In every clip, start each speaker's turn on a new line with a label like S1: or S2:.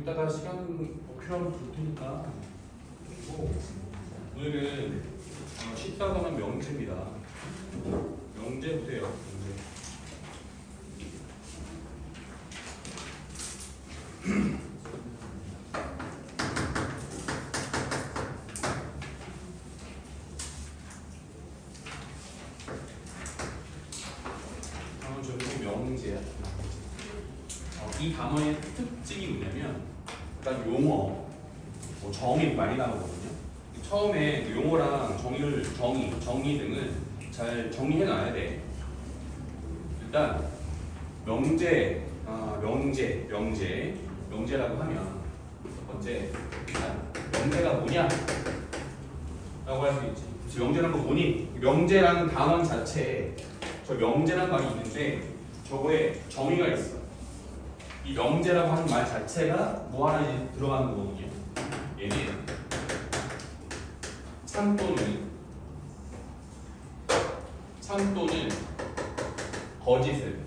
S1: 이따가 시간 필요하면 볼 테니까. 그리고 오늘은 14번은 명제입니다. 명제 보세요. 명제. 명제야. 이 단어의 특징이 뭐냐면 일단 용어, 정의 많이 나오거든요. 처음에 용어랑 정의 등을 잘 정리해 놔야 돼. 일단 명제라고 하면 첫 번째 명제가 뭐냐? 라고 할 수 있지. 그래서 명제란 거 뭐니? 명제라는 단어 자체에 저 명제란 말이 있는데 저거에 정의가 있어. 이 명제라고 하는 말 자체가 뭐 하나 들어가는 거거든요. 얘는 참 또는 거짓을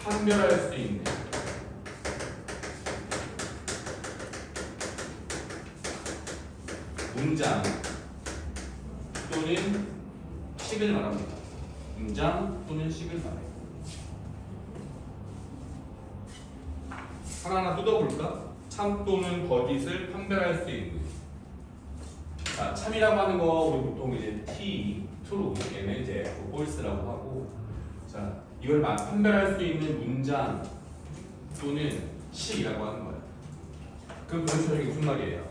S1: 판별할 수 있는 문장 또는 식을 말합니다. 문장 또는 식을 말해요. 하나하나 뜯어볼까? 참 또는 거짓을 판별할 수 있는. 자, 참이라고 하는 거 우리 보통 이제 T, true, 얘는 이제 false라고 하고, 자, 이걸 판별할 수 있는 문장 또는 식이라고 하는 거예요. 그럼 도대체 이게 무슨 말이에요?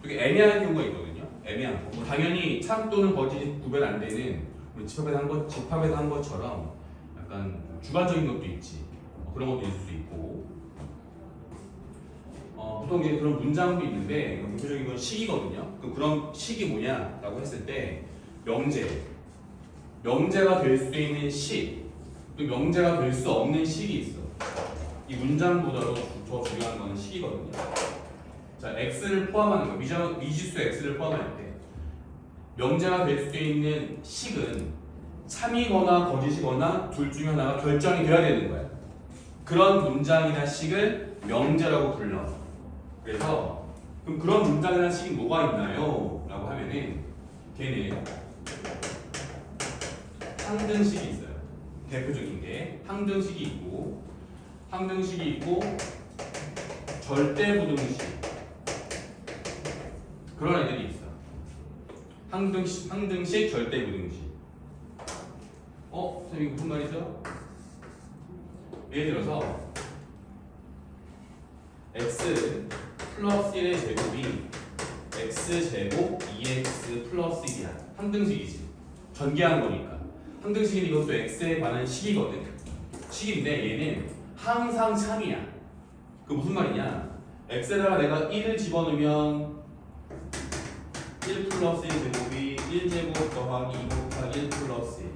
S1: 이게 애매한 경우가 있거든요. 애매한 거. 뭐 당연히 참 또는 거짓이 구별 안 되는 우리 집합에서 한 것처럼 약간 주관적인 것도 있지. 그런 것도 있을 수 있고. 보통 이제 그런 문장도 있는데 대표적인 건 식이거든요. 그런 식이 뭐냐라고 했을 때 명제가 될 수 있는 식, 또 명제가 될 수 없는 식이 있어. 이 문장보다도 더 중요한 건 식이거든요. 자, x를 포함하는 거, 미지수 x를 포함할 때 명제가 될 수 있는 식은 참이거나 거짓이거나 둘 중에 하나가 결정이 돼야 되는 거야. 그런 문장이나 식을 명제라고 불러. 그래서 그럼 그런 문장이나 식이 뭐가 있나요? 라고 하면은 걔는 항등식이 있어요. 대표적인 게 항등식이 있고 절대부등식 그런 애들이 있어. 항등식, 절대부등식. 선생님 무슨 말이죠? 예를 들어서 x 플러스 1의 제곱이 x제곱 2x 플러스 1이야. 항등식이지. 전개한 거니까. 항등식은 이것도 x에 관한 식이거든. 식인데 얘는 항상 참이야. 그 무슨 말이냐? x에다가 내가 1을 집어넣으면 1 플러스 1 제곱이 1제곱 더하기 2 곱하기 1 플러스 1.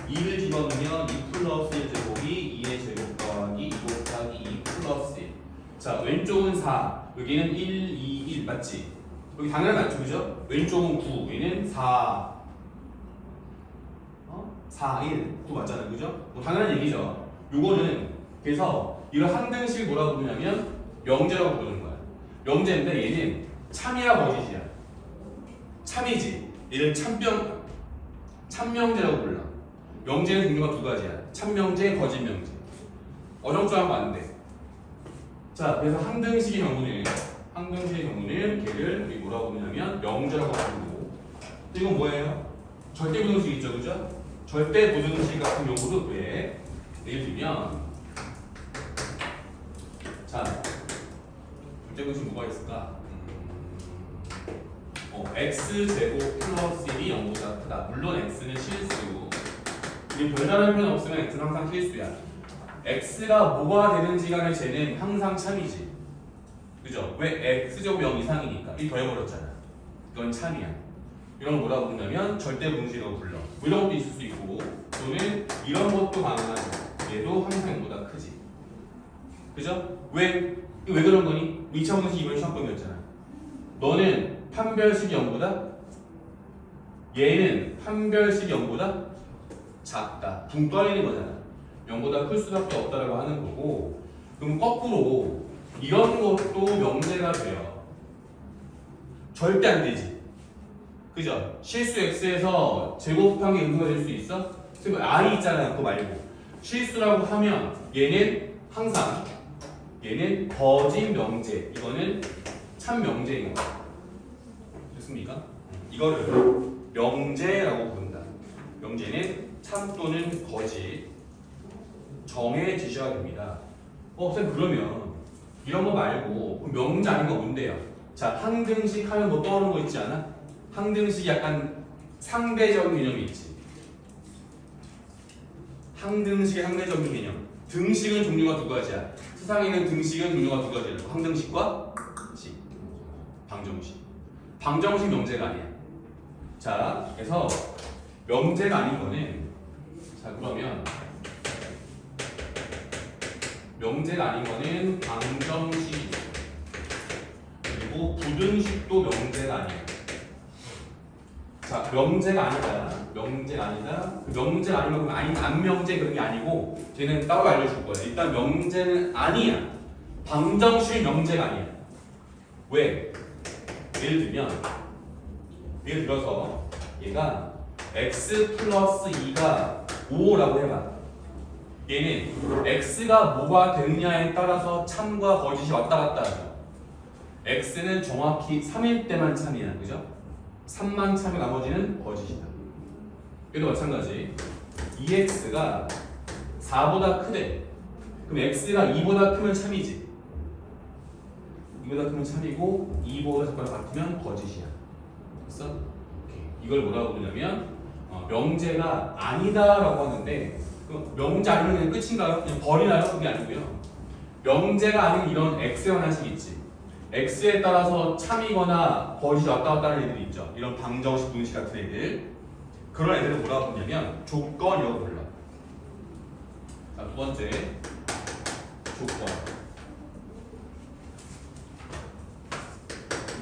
S1: 2를 집어넣으면 2 플러스 1 제곱이 2의 제곱 더하기 2 곱하기 2 플러스 1. 자, 왼쪽은 4, 여기는 1, 2, 1 맞지? 여기 당연히 맞죠, 그죠? 왼쪽은 9, 얘는 4, 4, 1, 9 맞잖아요, 그죠? 뭐 당연한 얘기죠. 요거는 그래서 이런 항등식을 뭐라고 부르냐면 명제라고 부르는 거야. 명제인데 얘는 참이야 거짓이야? 참이지. 얘를 참명제라고 불러. 명제는 종류가 두 가지야. 참명제, 거짓명제. 어정쩡하면 안 돼. 자, 그래서 항등식의 경우는 걔를 우리 뭐라고 부르냐면 명제라고 부르고. 이건 뭐예요? 절대부등식 있죠, 그죠? 절대부등식 같은 경우도 왜? 예를 들면, 자, 절대부등식 뭐가 있을까? x제곱 플러스 1이 0보다 크다. 물론 x는 실수. 우리 별다른 표현 없으면 x는 항상 실수야. x가 뭐가 되는지 간에 쟤는 항상 참이지. 그죠? 왜? x제곱 0 이상이니까. 이 더해버렸잖아. 이건 참이야. 이런 걸 뭐라고 부르냐면 절대분식이라고 불러. 뭐 이런 것도 있을 수 있고 또는 이런 것도 가능하죠. 얘도 항상 0보다 크지. 그죠? 왜 그런 거니? 2차 분식 이번에 시험범위였잖아. 너는 판별식이 0보다 얘는 판별식이 0보다 작다. 붕 떠있는 거잖아. 0보다 클 수밖에 없다라고 하는 거고, 그럼 거꾸로 이런 것도 명제가 돼요. 절대 안 되지. 그죠? 실수 x에서 제곱한 게 음수가 될 수 있어? 지금 i 있잖아요. 그거 말고. 실수라고 하면 얘는 항상 얘는 거짓 명제. 이거는 참 명제인 거야. 됐습니까? 이거를 명제라고 부른다. 명제는 참 또는 거짓 정해지셔야 됩니다. 쌤 그러면 이런 거 말고 명제 아닌 거 뭔데요? 자, 항등식 하면 뭐 떠오르는 거 있지 않아? 항등식이 약간 상대적인 개념이 있지. 항등식의 상대적인 개념. 등식은 종류가 두 가지야. 세상에 있는 등식은 종류가 두 가지야. 항등식과 식, 방정식. 방정식 명제가 아니야. 자, 그래서 명제가 아닌 거는, 자 그러면 명제가 아닌 거는 방정식, 그리고 부등식도 명제가 아니야. 자, 명제가 아니다. 명제가 아니다. 명제가 아니면 아닌 안명제 그런 게 아니고 쟤는 따로 알려줄 거야. 일단 명제는 아니야. 방정식 명제가 아니야. 왜? 예를 들어서 얘가 x 플러스 2가 5라고 해봐. 얘는 x가 뭐가 되느냐에 따라서 참과 거짓이 왔다 갔다 하죠. x는 정확히 3일 때만 참이야. 그죠? 3만 참이 나머지는 거짓이다. 얘도 마찬가지. 2x가 4보다 크대. 그럼 x가 2보다 크면 참이지. 2보다 크면 참이고 2보다 작거나 같으면 거짓이야. 됐어? 오케이. 이걸 뭐라고 부르냐면 명제가 아니다라고 하는데, 명제 아니면 그냥 끝인가요? 그냥 버리나요? 그게 아니고요. 명제가 아닌 이런 x의 원한식이 있지. x에 따라서 참이거나 거짓이 왔다 갔다 하는 애들이 있죠. 이런 방정식, 분식 같은 애들. 그런 애들을 뭐라고 부르냐면 조건이라고 불러. 자, 두 번째 조건.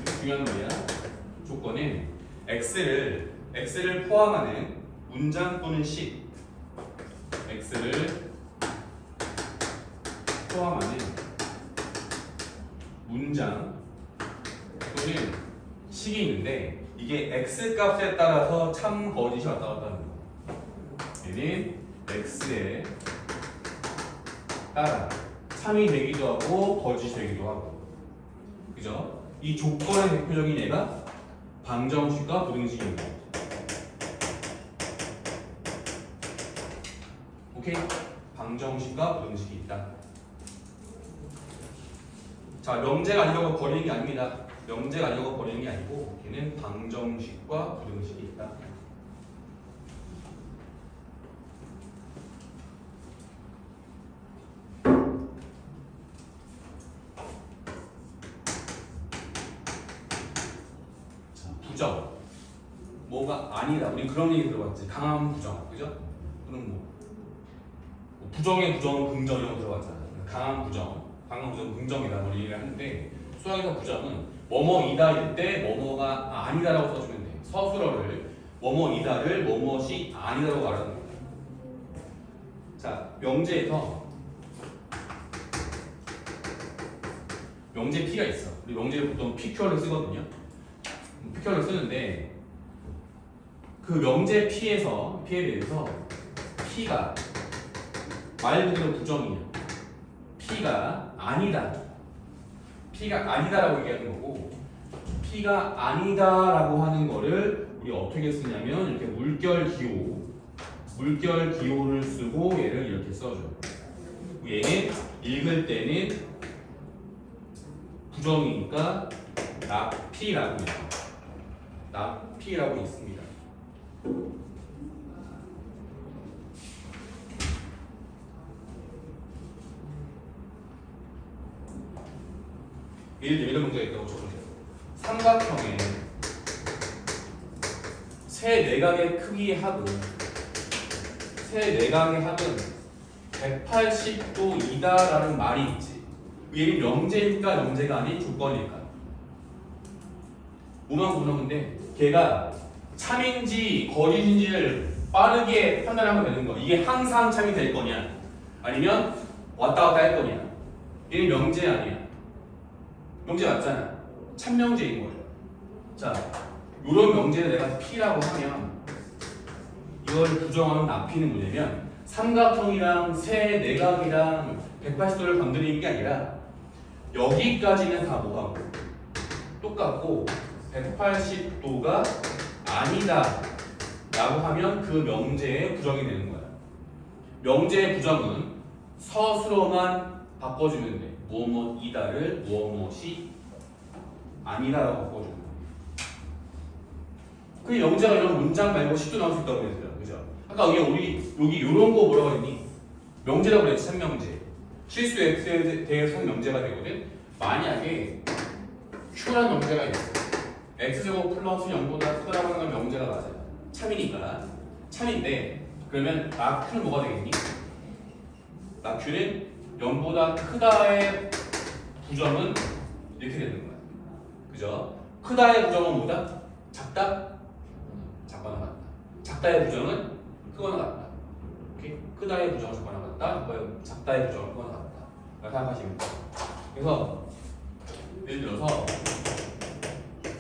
S1: 이게 중요한 말이야. 조건은 x를 포함하는 문장 또는 식, x를 포함하는 문장 또는 식이 있는데, 이게 x 값에 따라서 참 거짓이 왔다 갔다 하는 거. 얘는 x에 따라 참이 되기도 하고 거짓이 되기도 하고. 그죠? 이 조건의 대표적인 예가 방정식과 부등식입니다. 오케이? 방정식과 부등식이 있다. 자, 명제가 아니라고 버리는 게 아닙니다. 명제가 아니라고 버리는 게 아니고 걔는 방정식과 부등식이 있다. 자, 부정. 뭐가 아니다. 우리 그런 얘기 들어봤지. 강한 부정. 그죠? 그럼 부정의 부정은 긍정 이런 거 들어봤잖아. 강한 부정. 강한 부정은 긍정이다. 뭐 얘기를 하는데, 수학에서 부정은 뭐뭐이다일 때 뭐뭐가 아니다라고 써주면 돼. 서술어를 뭐뭐이다를 뭐뭇이 아니다라고 말하는 겁니다. 자, 명제에서 명제 P가 있어. 우리 명제를 보통 PQ를 쓰거든요. PQ를 쓰는데 그 명제 P에 대해서 P가 말 그대로 부정이야. P가 아니다. P가 아니다라고 얘기하는 거고, P가 아니다라고 하는 거를 우리 어떻게 쓰냐면 이렇게 물결 기호를 쓰고 얘를 이렇게 써줘. 얘는 읽을 때는 부정이니까 낙P라고 있어. 낙P라고 있습니다. 예를 들면 이런 문제가 있다고 쳐보세요. 삼각형의 세 내각의 크기의 합은 180도이다라는 말이 있지. 얘는 명제일까 명제가 아닌 조건일까? 뭐만 보면 돼. 걔가 참인지 거짓인지를 빠르게 판단하면 되는 거. 이게 항상 참이 될 거냐? 아니면 왔다 갔다 할 거냐. 얘는 명제 아니야. 명제 맞잖아. 참명제인 거예요. 자, 요런 명제를 내가 P라고 하면 이걸 부정하는 앞이는 뭐냐면 삼각형이랑 세 내각이랑 180도를 건드리는 게 아니라 여기까지는 다 뭐하고 똑같고 180도가 아니다 라고 하면 그 명제의 부정이 되는 거야. 명제의 부정은 서술어만 바꿔주면 돼. 무엇이다를 무엇이 아니다라고 바꿔주면 돼. 그 명제가 이런 문장 말고 10도 나올 수 있다고 그랬어요. 그죠? 아까 우리 여기 이런 거 뭐라고 했니? 명제라고 그랬지. 삼명제. 실수 x에 대해서 삼명제가 되거든. 만약에 q라는 명제가 있어. x제곱 플러스 0보다 크다라고 하는 건 명제가 맞아요. 참이니까. 참인데 그러면 q는 뭐가 되겠니? q는 0보다 크다의 부정은 이렇게 되는 거야. 그죠? 크다의 부정은 뭐다? 작다? 작거나 같다. 작다의 부정은 크거나 같다. 오케이? 크다의 부정은 작거나 같다. 작다의 부정은 크거나 같다. 생각하시면 돼요. 그래서 예를 들어서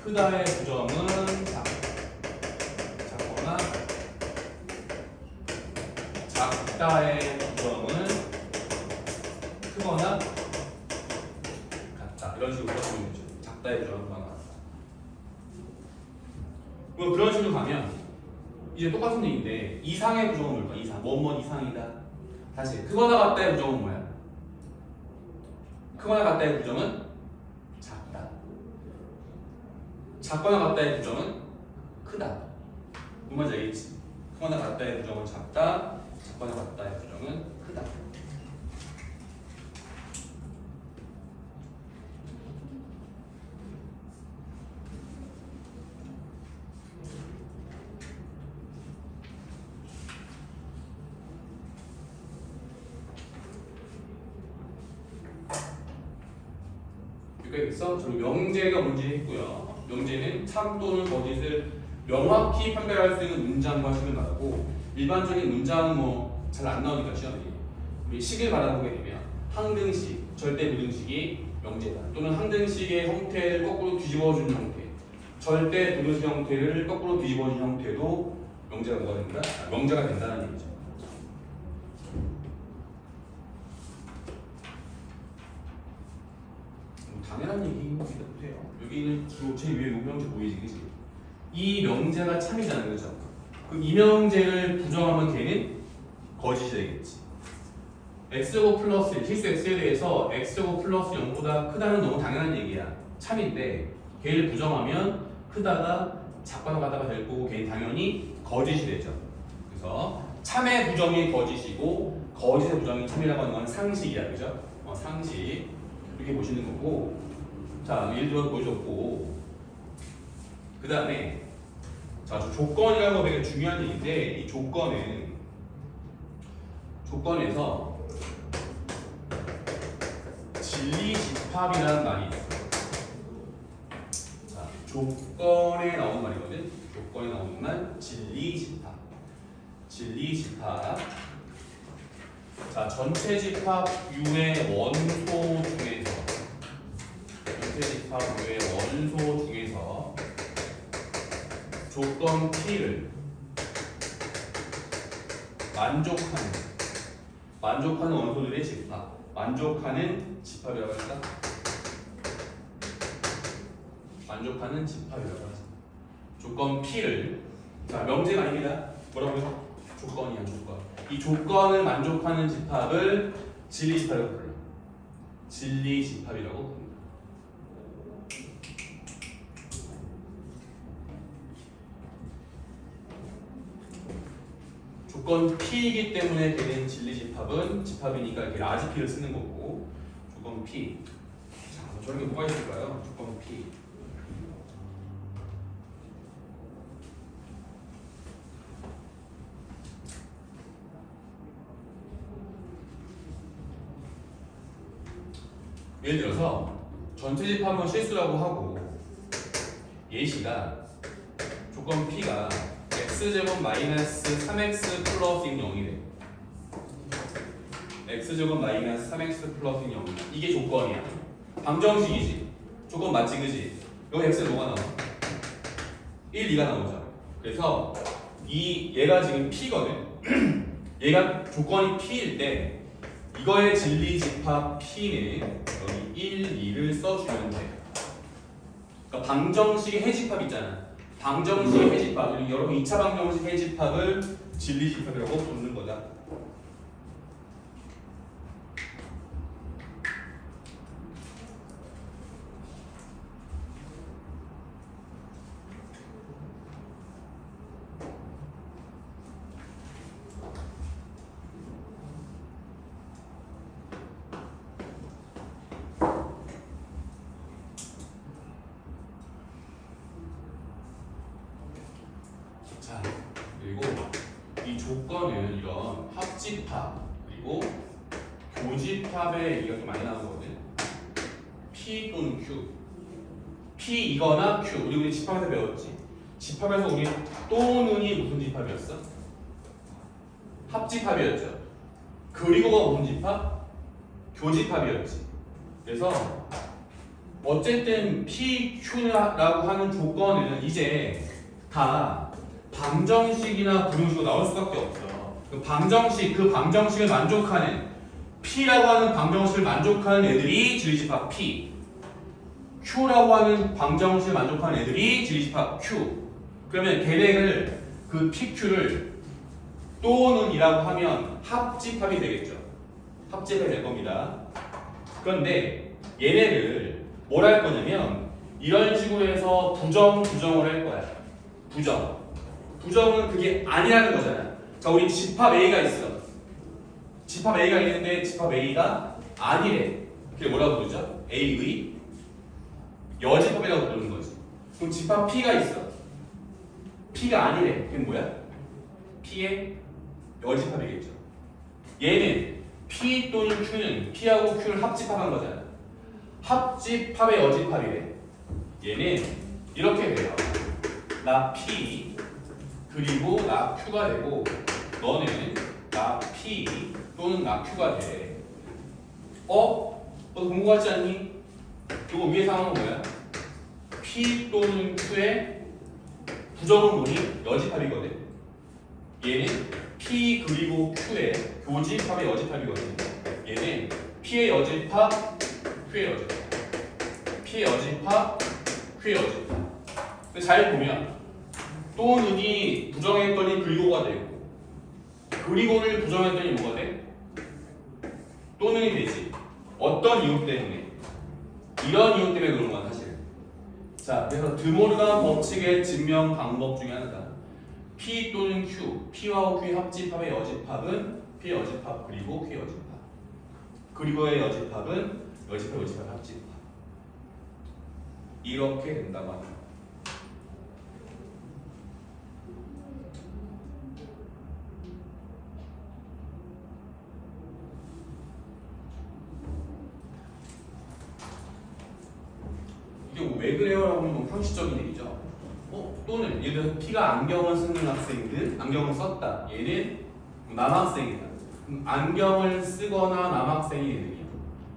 S1: 크다의 부정은 작거나 작다의 부정은 크거나 같다. 이런 식으로 써주면 되죠. 작다의 부정은 크거나 같다. 그런 식으로 가면 이제 똑같은 얘기인데 이상의 부정은 뭘까? 이상. 뭐뭐 이상이다. 다시 크거나 같다의 부정은 뭐야? 크거나 같다의 부정은 작다. 작거나 같다의 부정은 크다. 무슨 말인지 알겠지? 크거나 같다의 부정은 작다. 작거나 같다의 부정은 크다. 그래서 저는 명제가 뭔지 했고요. 명제는 참 또는 거짓을 명확히 판별할 수 있는 문장과 식을 말하고 일반적인 문장은 뭐 잘 안 나오니까 시험에 우리 식을 바라보게 되면 항등식, 절대부등식이 명제다. 또는 항등식의 형태를 거꾸로 뒤집어준 형태, 절대부등식 형태를 거꾸로 뒤집어준 형태도 명제가 뭐가 된다? 명제가 된다는 얘기죠. 당연한 얘기인 것 같아요. 여기는 주로 제 위에 명제 보이지, 그치? 이 명제가 참이잖아요, 그죠? 그 이 명제를 부정하면 걔는 거짓이 되겠지. x제곱 플러스 1, 실수 x에 대해서 x제곱 플러스 0보다 크다는 너무 당연한 얘기야. 참인데 걔를 부정하면 크다가 작거나 같다가 될 거고 걔는 당연히 거짓이 되죠. 그래서 참의 부정이 거짓이고 거짓의 부정이 참이라고 하는 건 상식이야, 그죠? 상식. 이렇게 보시는 거고, 자 예를 들어 보여줬고, 그 다음에 자 조건이라는 거 되게 중요한 얘기인데 이 조건에서 진리집합이라는 말이 있어요. 자 조건에 나오는 말이거든. 조건에 나오는 말 진리집합. 자 전체 집합 U의 원소 중에서 조건 P를 만족하는 원소들의 집합, 만족하는 집합이라고 할까? 만족하는 집합이라고 하죠. 조건 P를, 자 명제가 아닙니다. 뭐라고요? 조건이야, 조건. 이 조건을 만족하는 집합을 진리집합이라고 불러. 진리집합이라고 부릅니다. 조건 P이기 때문에 되는 진리집합은 집합이니까 이렇게 라지 P를 쓰는 거고, 조건 P. 자, 저런 게 뭐가 있을까요? 조건 P. 예를 들어서 전체 집합은 실수라고 하고 예시가 조건 P가 x제곱 마이너스 3x 플러스 0이 돼. x제곱 마이너스 3x 플러스 0 이게 조건이야. 방정식이지. 조건 맞지 그지? 여기 x에 뭐가 나와? 1, 2가 나오죠. 그래서 얘가 지금 p거든. 얘가 조건이 p일 때 이거의 진리집합 p는 여기 1, 2를 써주면 돼. 그러니까 방정식의 해집합 있잖아. 방정식의 해집합, 여러분 2차 방정식 해집합을 진리집합이라고 부르는 거다. 자, 그리고 이 조건은 이런 합집합 그리고 교집합의 얘기가 좀 많이 나오거든. P 또는 Q. P 이거나 Q. 우리 집합에서 배웠지. 집합에서 우리 또는이 무슨 집합이었어? 합집합이었죠. 그리고가 무슨 집합? 교집합이었지. 그래서 어쨌든 P, Q라고 하는 조건은 이제 다 방정식이나 부등식으로 나올 수밖에 없어. 그 방정식을 만족하는 P라고 하는 방정식을 만족하는 애들이 진리집합 P. Q라고 하는 방정식을 만족하는 애들이 진리집합 Q. 그러면 걔네를 그 PQ를 또는이라고 하면 합집합이 되겠죠. 합집합이 될 겁니다. 그런데 얘네를 뭘 할 거냐면 이런 식으로 해서 부정을 할 거야. 부정은 그게 아니라는 거잖아. 자, 우리 집합 A가 있어. 집합 A가 있는데 집합 A가 아니래. 그게 뭐라고 부르죠? A의 여집합이라고 부르는 거지. 그럼 집합 P가 있어. P가 아니래. 그게 뭐야? P의 여집합이겠죠. 얘는 P 또는 Q는 P하고 Q를 합집합한 거잖아. 합집합의 여집합이래. 얘는 이렇게 돼요. 나 P 그리고 나 Q가 되고 너는 나 P 또는 나 Q가 돼. 너 공부 같지 않니? 이거 위에 상황은 뭐야? P 또는 Q의 부정은 뭐니? 여집합이거든. 얘는 P 그리고 Q의 교집합의 여집합이거든. 얘는 P의 여집합, Q의 여집합. P의 여집합, Q의 여집합. 근데 잘 보면 또는이 부정했더니 그리고가 되고 그리고를 부정했더니 뭐가 돼? 또는이 되지. 어떤 이유 때문에? 이런 이유 때문에 그런 거야 사실. 자, 그래서 드모르간 법칙의 증명 방법 중에 하나다. P 또는 Q, P와 Q의 합집합의 여집합은 P의 여집합 그리고 Q의 여집합. 그리고의 여집합은 여집합 합집합. 이렇게 된다고 합니다. 이게 왜 그래요라고 하면 너무 형식적인 얘기죠. 또는 예를 들어서 P가 안경을 쓰는 학생들, 안경을 썼다. 얘는 남학생이다. 안경을 쓰거나 남학생이 얘들이야.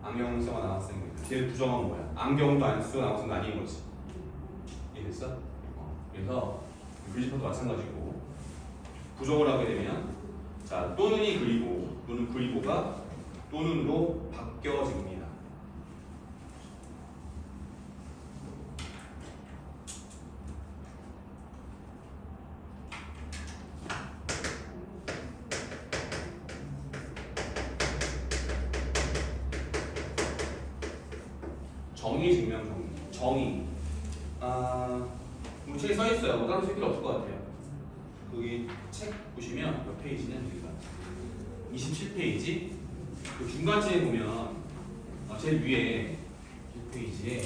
S1: 안경을 쓰거나 남학생이. 걔를 부정한 거야. 안경도 안 쓰고 남학생도 아닌 거지. 이해됐어? 그래서 교집합도 마찬가지고 부정을 하게 되면 자 또는이 그리고 또는 그리고가 또는으로 바뀌어집니다. 정의 증명 정의. 뭐 책에 써 있어요. 뭐 따로 쓸 필요 없을 것 같아요. 거기 책 보시면 몇 페이지는 여기가 27페이지. 그 중간쯤에 보면 제일 위에 1페이지에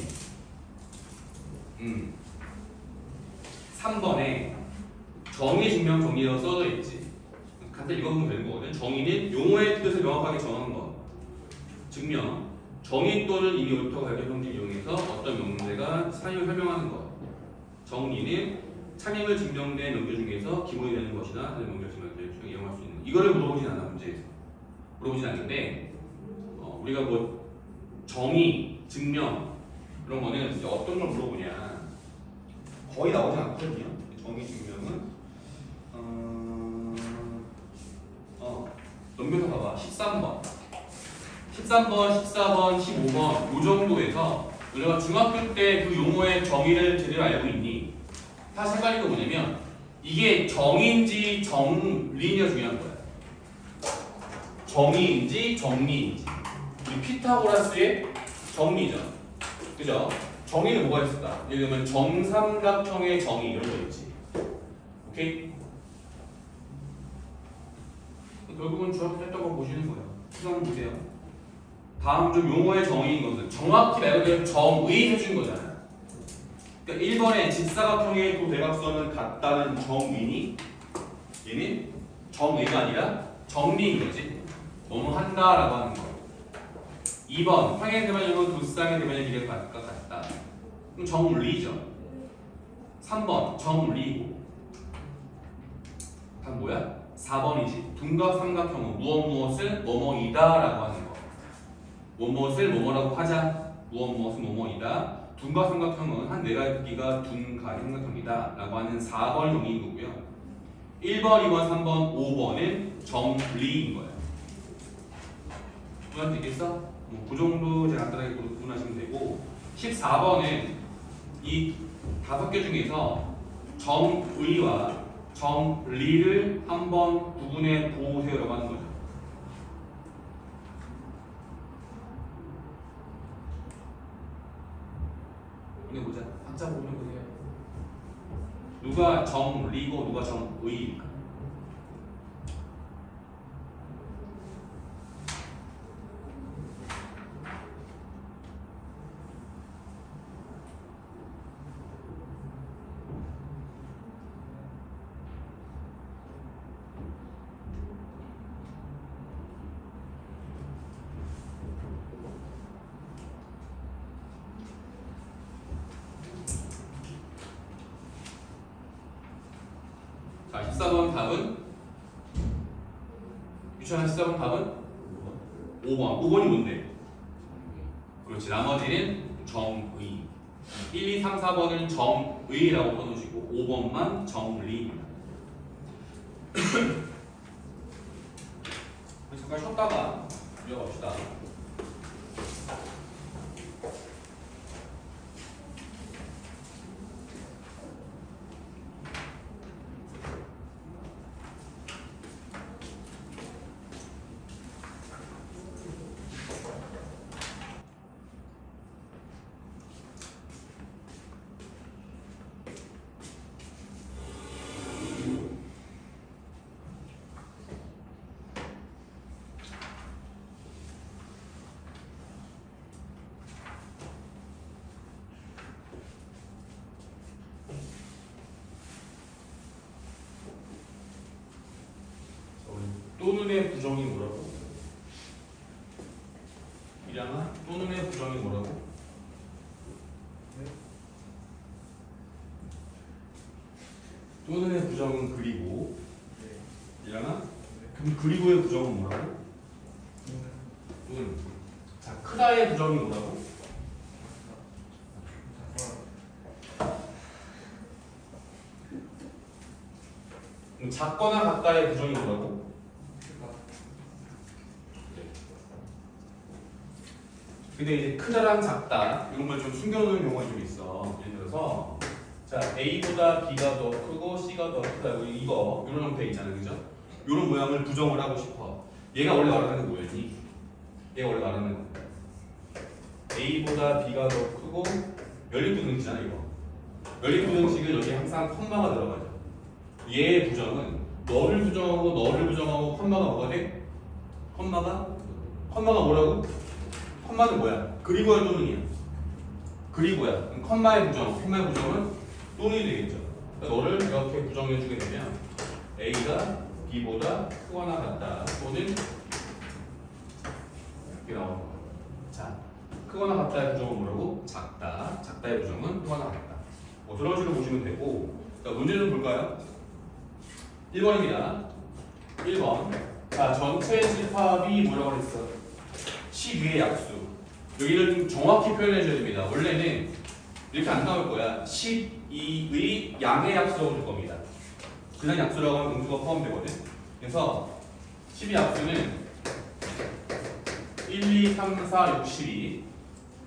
S1: 3번에 정의 증명 정의라고 써져 있지. 간단히 읽어보면 되는 거거든. 정의는 용어의 뜻을 명확하게 정하는 것. 증명. 정의 또는 이미 옳다고 밝혀진 형태를 이용해서 어떤 명제가 사유를 설명하는 것. 정리는 참임을 증명된 명제 중에서 기본이 되는 것이나 다른 명제 증명들 중에 이용할 수 있는. 이거를 물어보진 않아 문제에서. 물어보진 않는데 우리가 뭐 정의, 증명 그런 거는 이제 어떤 걸 물어보냐 거의 나오지 않거든요. 정의, 증명은 넘겨서 봐봐. 13번, 14번, 15번 이 정도에서 우리가 중학교 때 그 용어의 정의를 제대로 알고 있니? 사실 헷갈린 거 뭐냐면 이게 정의인지 정리인지가 중요한 거야. 정의인지 정리인지. 우리 피타고라스의 정리죠. 그죠? 정의는 뭐가 있을까? 예를 들면 정삼각형의 정의 이런 거 있지. 오케이? 결국은 중학교 때 했던 거 보시는 거예요. 수정 보세요. 다음 좀 용어의 정의인 것은 정확히 말 그대로 정의 해준 거잖아요. 그러니까 1번에 직사각형의 두 대각선은 같다는 정의니 얘는 정의가 아니라 정리인 거지. 뭐뭐 한다라고 하는 거. 2번 상의 대면역은 두 쌍의 대면의 길이가 같다. 그럼 정리죠. 3번 정리고. 답 뭐야? 4번이지. 둔과 삼각형은 무엇을 뭐뭐이다라고 하는 거. 무엇을 뭐뭐라고 하자. 무엇은 뭐뭐이다. 둔과 삼각형은 한 네가의 크기가 둔가의 삼각형이다 라고 하는 4번 정의인 거고요. 1번, 2번, 3번, 5번은 정리인 거예요. 구분 되겠어? 그 정도 제가 간단하게 구분하시면 되고 14번은 이 5개 중에서 정의와 정리를 한번 구분해 보세요라고 하는 거죠. 이거 보자. 각자 보면 보세요. 누가 정리고 누가 정의일까? 자, 14번 답은? 유치원 14번 답은? 5번. 5번이 뭔데? 그렇지. 나머지는 정의. 1, 2, 3, 4번은 정의라고 써놓으시고 5번만 정리입니다. 잠깐 쉬었다가 이어갑시다. 또는의 부정이 뭐라고? 이량아, 또는의 부정이 뭐라고? 네? 또는의 부정은 그리고 네. 이량아? 네. 그럼 그리고의 부정은 뭐라고? 또는. 자, 크다의 부정이 뭐라고? 그럼 작거나 같다의 부정이 뭐라고? 근데 이제 크다랑 작다 이런 걸 좀 숨겨놓는 경우가 좀 있어. 예를 들어서 자 A보다 B가 더 크고 C가 더 크다 이거 이런 형태 있잖아요, 그죠? 이런 모양을 부정을 하고 싶어. 얘가 원래 말하는 게 뭐였니? 얘가 원래 말하는 거 A보다 B가 더 크고 연립부등식이잖아 이거. 연립부등식은 여기 항상 콤마가 들어가죠. 얘의 부정은 너를 부정하고 콤마가 뭐가 돼? 콤마가 뭐라고? 콤마는 뭐야? 그리고야 또는이야. 그리고야. 그럼 콤마의 부정은 또는이 되겠죠. 그러니까 너를 이렇게 부정해주게 되면 A가 B보다 크거나 같다. 또는 이렇게 나오는 거야. 자, 크거나 같다의 부정은 뭐라고? 작다. 작다의 부정은 크거나 같다. 뭐 저런 식으로 보시면 되고. 자, 문제 좀 볼까요? 1번입니다. 1번. 자, 전체 집합이 뭐라고 그랬어? 12의 약수. 여기를 좀 정확히 표현해 줘야 됩니다. 원래는 이렇게 안 나올 거야. 12의 양의 약수라고 줄 겁니다. 그냥 약수라고 하면 음수가 포함되거든. 그래서 12 약수는 1, 2, 3, 4, 6, 12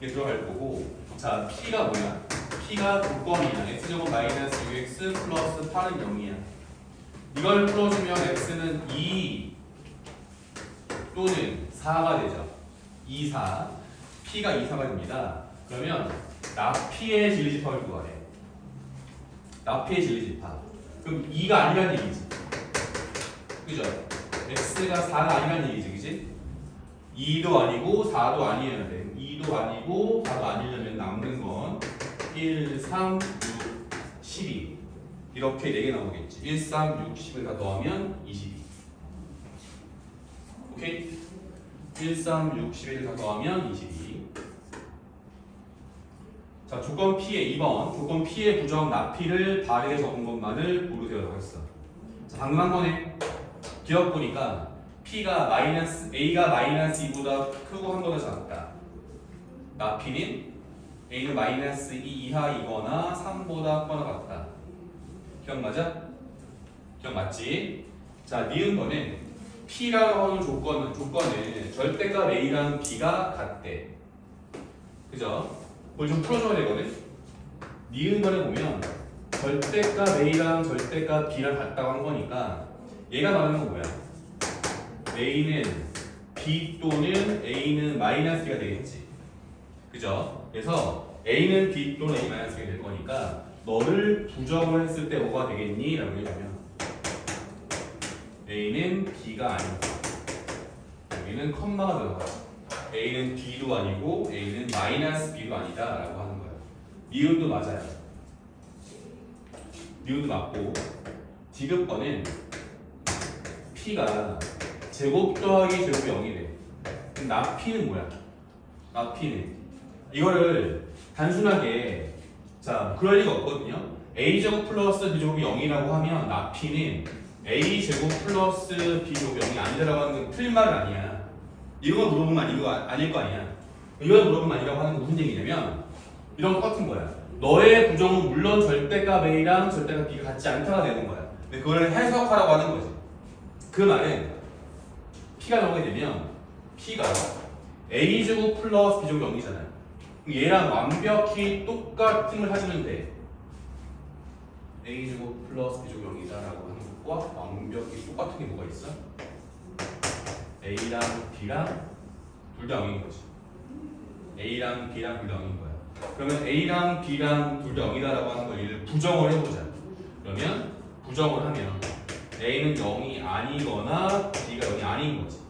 S1: 이게 들어갈 거고, 자, P가 뭐야? P가 조건이야. X제곱 마이너스 6X 플러스 8은 0이야. 이걸 풀어주면 X는 2 또는 4가 되죠. 2, 4. P가 2, 4가 됩니다. 그러면 나P의 진리집합을 구하래. 나P의 진리집합. 그럼 2가 아니란 얘기지. 그죠? X가 4가 아니란 얘기지. 그지? 2도 아니고 4도 아니어야 돼. 2도 아니고 4도 아니려면 남는 건 1, 3, 6, 12 이렇게 4개 나오겠지. 1, 3, 6, 10을 다 더하면 22. 오케이? 1, 3, 6, 11을 다 더하면 22. 자, 조건 P의 2번. 조건 P의 부정 나P를 바르게 적은 것만을 고르세요라고 했어. 자, 방금 한 번에 기억 보니까 P가 A가 마이너스 2보다 크고 1보다 작다. 나P는 A는 마이너스 2 이하이거나 3보다 크거나 같다. 기억 맞아? 기억 맞지? 자, 니은 거는 P라고 하는 조건은 절대값 A랑 B가 같대. 그죠? 그걸 좀 풀어줘야 되거든? 니은 거를 보면 절대값 A랑 절대값 B랑 같다고 한 거니까 얘가 말하는 건 뭐야? A는 B 또는 A는 마이너스 B가 되겠지. 그죠? 그래서 A는 B 또는 A 마이너스 B가 될 거니까 너를 부정을 했을 때 뭐가 되겠니? 라고 해주면 A는 B가 아니다. 여기는 컴마가 들어가. A는 B도 아니고 A는 마이너스 B도 아니다 라고 하는 거예요. 니은도 맞아요. 니은도 맞고 디귿번은 P가 제곱 더하기 제곱이 0이래. 그럼 나P는 뭐야? 나P는 이거를 단순하게 자 그럴 리가 없거든요. A제곱 플러스 B제곱이 0이라고 하면 나P는 A제곱 플러스 B제곱이 0이 아니라고 하는 건 틀린 말은 아니야. 이거 물어보면 아닐 거 아니야. 이걸 물어보면 아니라고 하는 건 무슨 얘기냐면 이런 똑같은 거야. 너의 부정은 물론 절대값 A랑 절대값 B가 같지 않다가 되는 거야. 근데 그걸 해석하라고 하는 거지. 그 말은 P가 나오게 되면 P가 A제곱 플러스 B제곱 0이잖아요. 얘랑 완벽히 똑같은 걸 하시면 돼. A제곱 플러스 B제곱 0이다 라고 하는 것과 완벽히 똑같은 게 뭐가 있어? A랑 B랑 둘 다 0인 거지. A랑 B랑 둘 다 0인 거야. 그러면 A랑 B랑 둘 다 0이다 라고 하는 걸 얘를 부정을 해보자. 그러면 부정을 하면 A는 0이 아니거나 B가 0이 아닌 거지.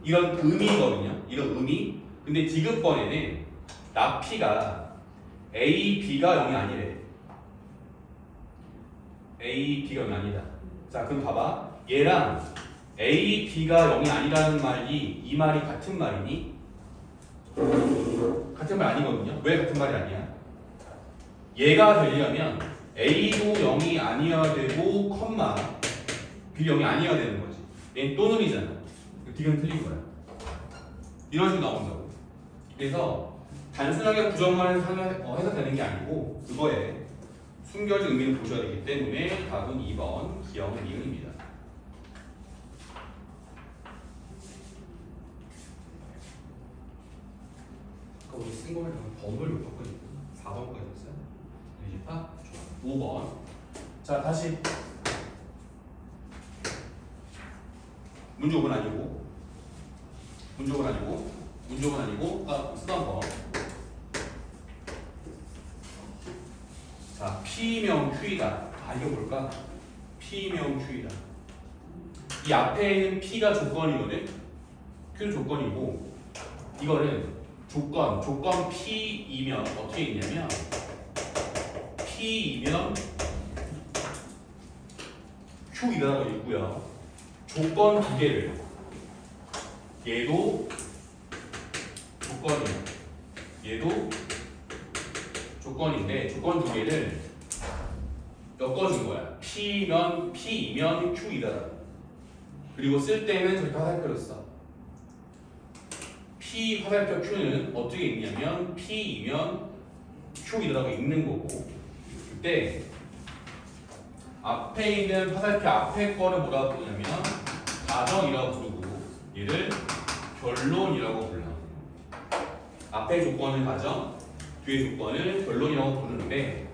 S1: 이런 의미거든요. 이런 의미. 근데 디귿번에는 나P가 A, B가 0이 아니래. A, B가 0이 아니다. 자, 그럼 봐봐. 얘랑 A, B가 0이 아니라는 말이 이 말이 같은 말이니? 같은 말 아니거든요. 왜 같은 말이 아니야? 얘가 되려면 A도 0이 아니어야 되고 컴마 B도 0이 아니어야 되는 거지. 얘는 또는이잖아. 디귿은 틀린 거야. 이런 식으로 나온다고. 그래서 단순하게 부정만 해서 되는 게 아니고 그거에 숨겨진 의미를 보셔야 되기 때문에 답은 2번 기억은 니은입니다. 아까 우리 쓴 거를 번호를 몇 번까지 했어? 4번까지 했어요? 리집합? 좋아. 5번. 자, 다시 문족은 아니고 쓰던 거. 자, P명 Q이다. 이거 뭘까? P명 Q이다. 이 앞에 있는 P가 조건이거든. Q는 조건이고 이거는 조건 P이면 어떻게 있냐면 P이면 Q이다라고 있고요. 조건 두 개를 얘도 조건이에요. 얘도 조건인데 조건 두 개를 엮어준 거야. P이면 Q이다. 그리고 쓸 때는 저렇게 화살표를 써. P 화살표 Q는 어떻게 읽냐면 P이면 Q이라고 읽는 거고, 그때 앞에 있는 화살표 앞에 거를 뭐라고 부르냐면 가정이라고 부르고 얘를 결론이라고 불러. 앞에 조건을 가정, 뒤에 조건을 결론이라고 부르는데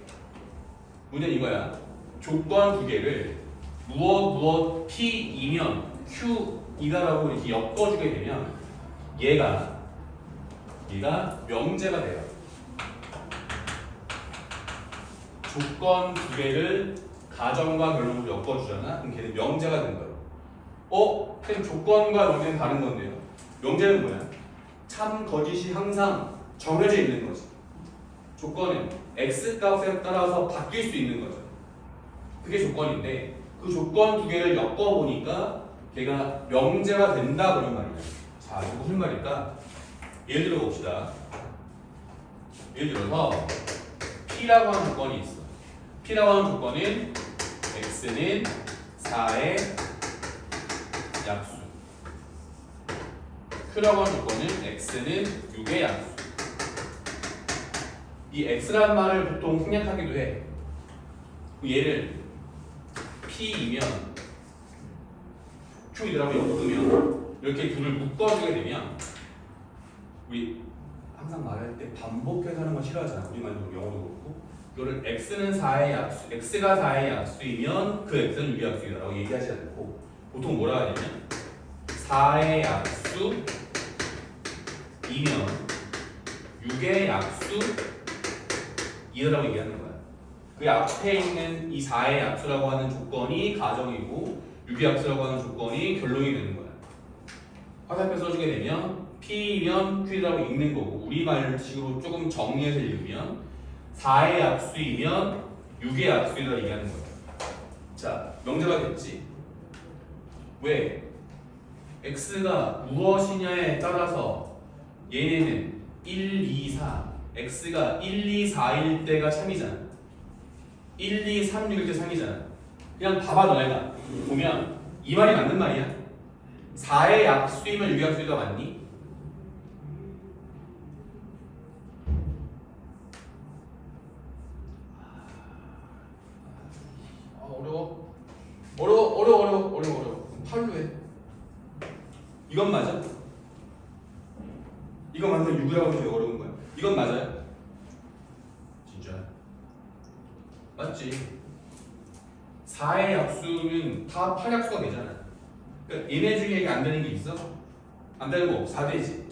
S1: 문제는 이거야. 조건 두 개를 무엇 P이면 Q이다라고 이렇게 엮어주게 되면 얘가 명제가 돼요. 조건 두 개를 가정과 결론으로 엮어주잖아. 그럼 걔는 명제가 된 거예요. 그럼 조건과 명제는 다른 건데요. 명제는 뭐야? 참, 거짓이 항상 정해져 있는 거지. 조건은 x 값에 따라서 바뀔 수 있는 거죠. 그게 조건인데 그 조건 두 개를 엮어보니까 걔가 명제가 된다 그런 말이야. 자, 이게 무슨 말일까? 예를 들어 봅시다. 예를 들어서 P라고 하는 조건이 있어. P라고 하는 조건은 x는 4의 약수, Q라고 하는 조건은 x는 6의 약수. 이 x라는 말을 보통 생략하기도 해. 얘를 P이면 Q이라고 엮으면 이렇게 둘을 묶어주게 되면 우리 항상 말할 때 반복해서 하는 거 싫어하잖아. 우리말도 영어도 그렇고. 이거를 x는 4의 약수, x가 4의 약수이면 그 x는 6의 약수이다라고 얘기하지 않고 보통 뭐라 하냐면 4의 약수이면 6의 약수이다라고 얘기하는 거야. 그 앞에 있는 이 4의 약수라고 하는 조건이 가정이고 6의 약수라고 하는 조건이 결론이 되는 거야. 화살표 써주게 되면 P이면 Q라고 읽는 거고 우리말식으로 조금 정리해서 읽으면 4의 약수이면 6의 약수이다 얘기하는 거야. 자, 명제가 됐지. 왜? x가 무엇이냐에 따라서 얘네는 1, 2, 4 x가 1, 2, 4일 때가 참이잖아. 1, 2, 3, 6일 때 3이잖아. 그냥 봐봐 너네가 보면 이 말이 맞는 말이야. 4의 약수이면 6의 약수이다 맞니? 어려워. 팔로 해. 이건 맞아? 이거 맞으면 6이라고 하면 되게 어려운 거야. 이건 맞아요? 진짜? 맞지? 4의 약수는 다 8약수가 되잖아. 그러니까 얘네 중에 이게 안 되는 게 있어? 안 되는 거 없어. 다 되지?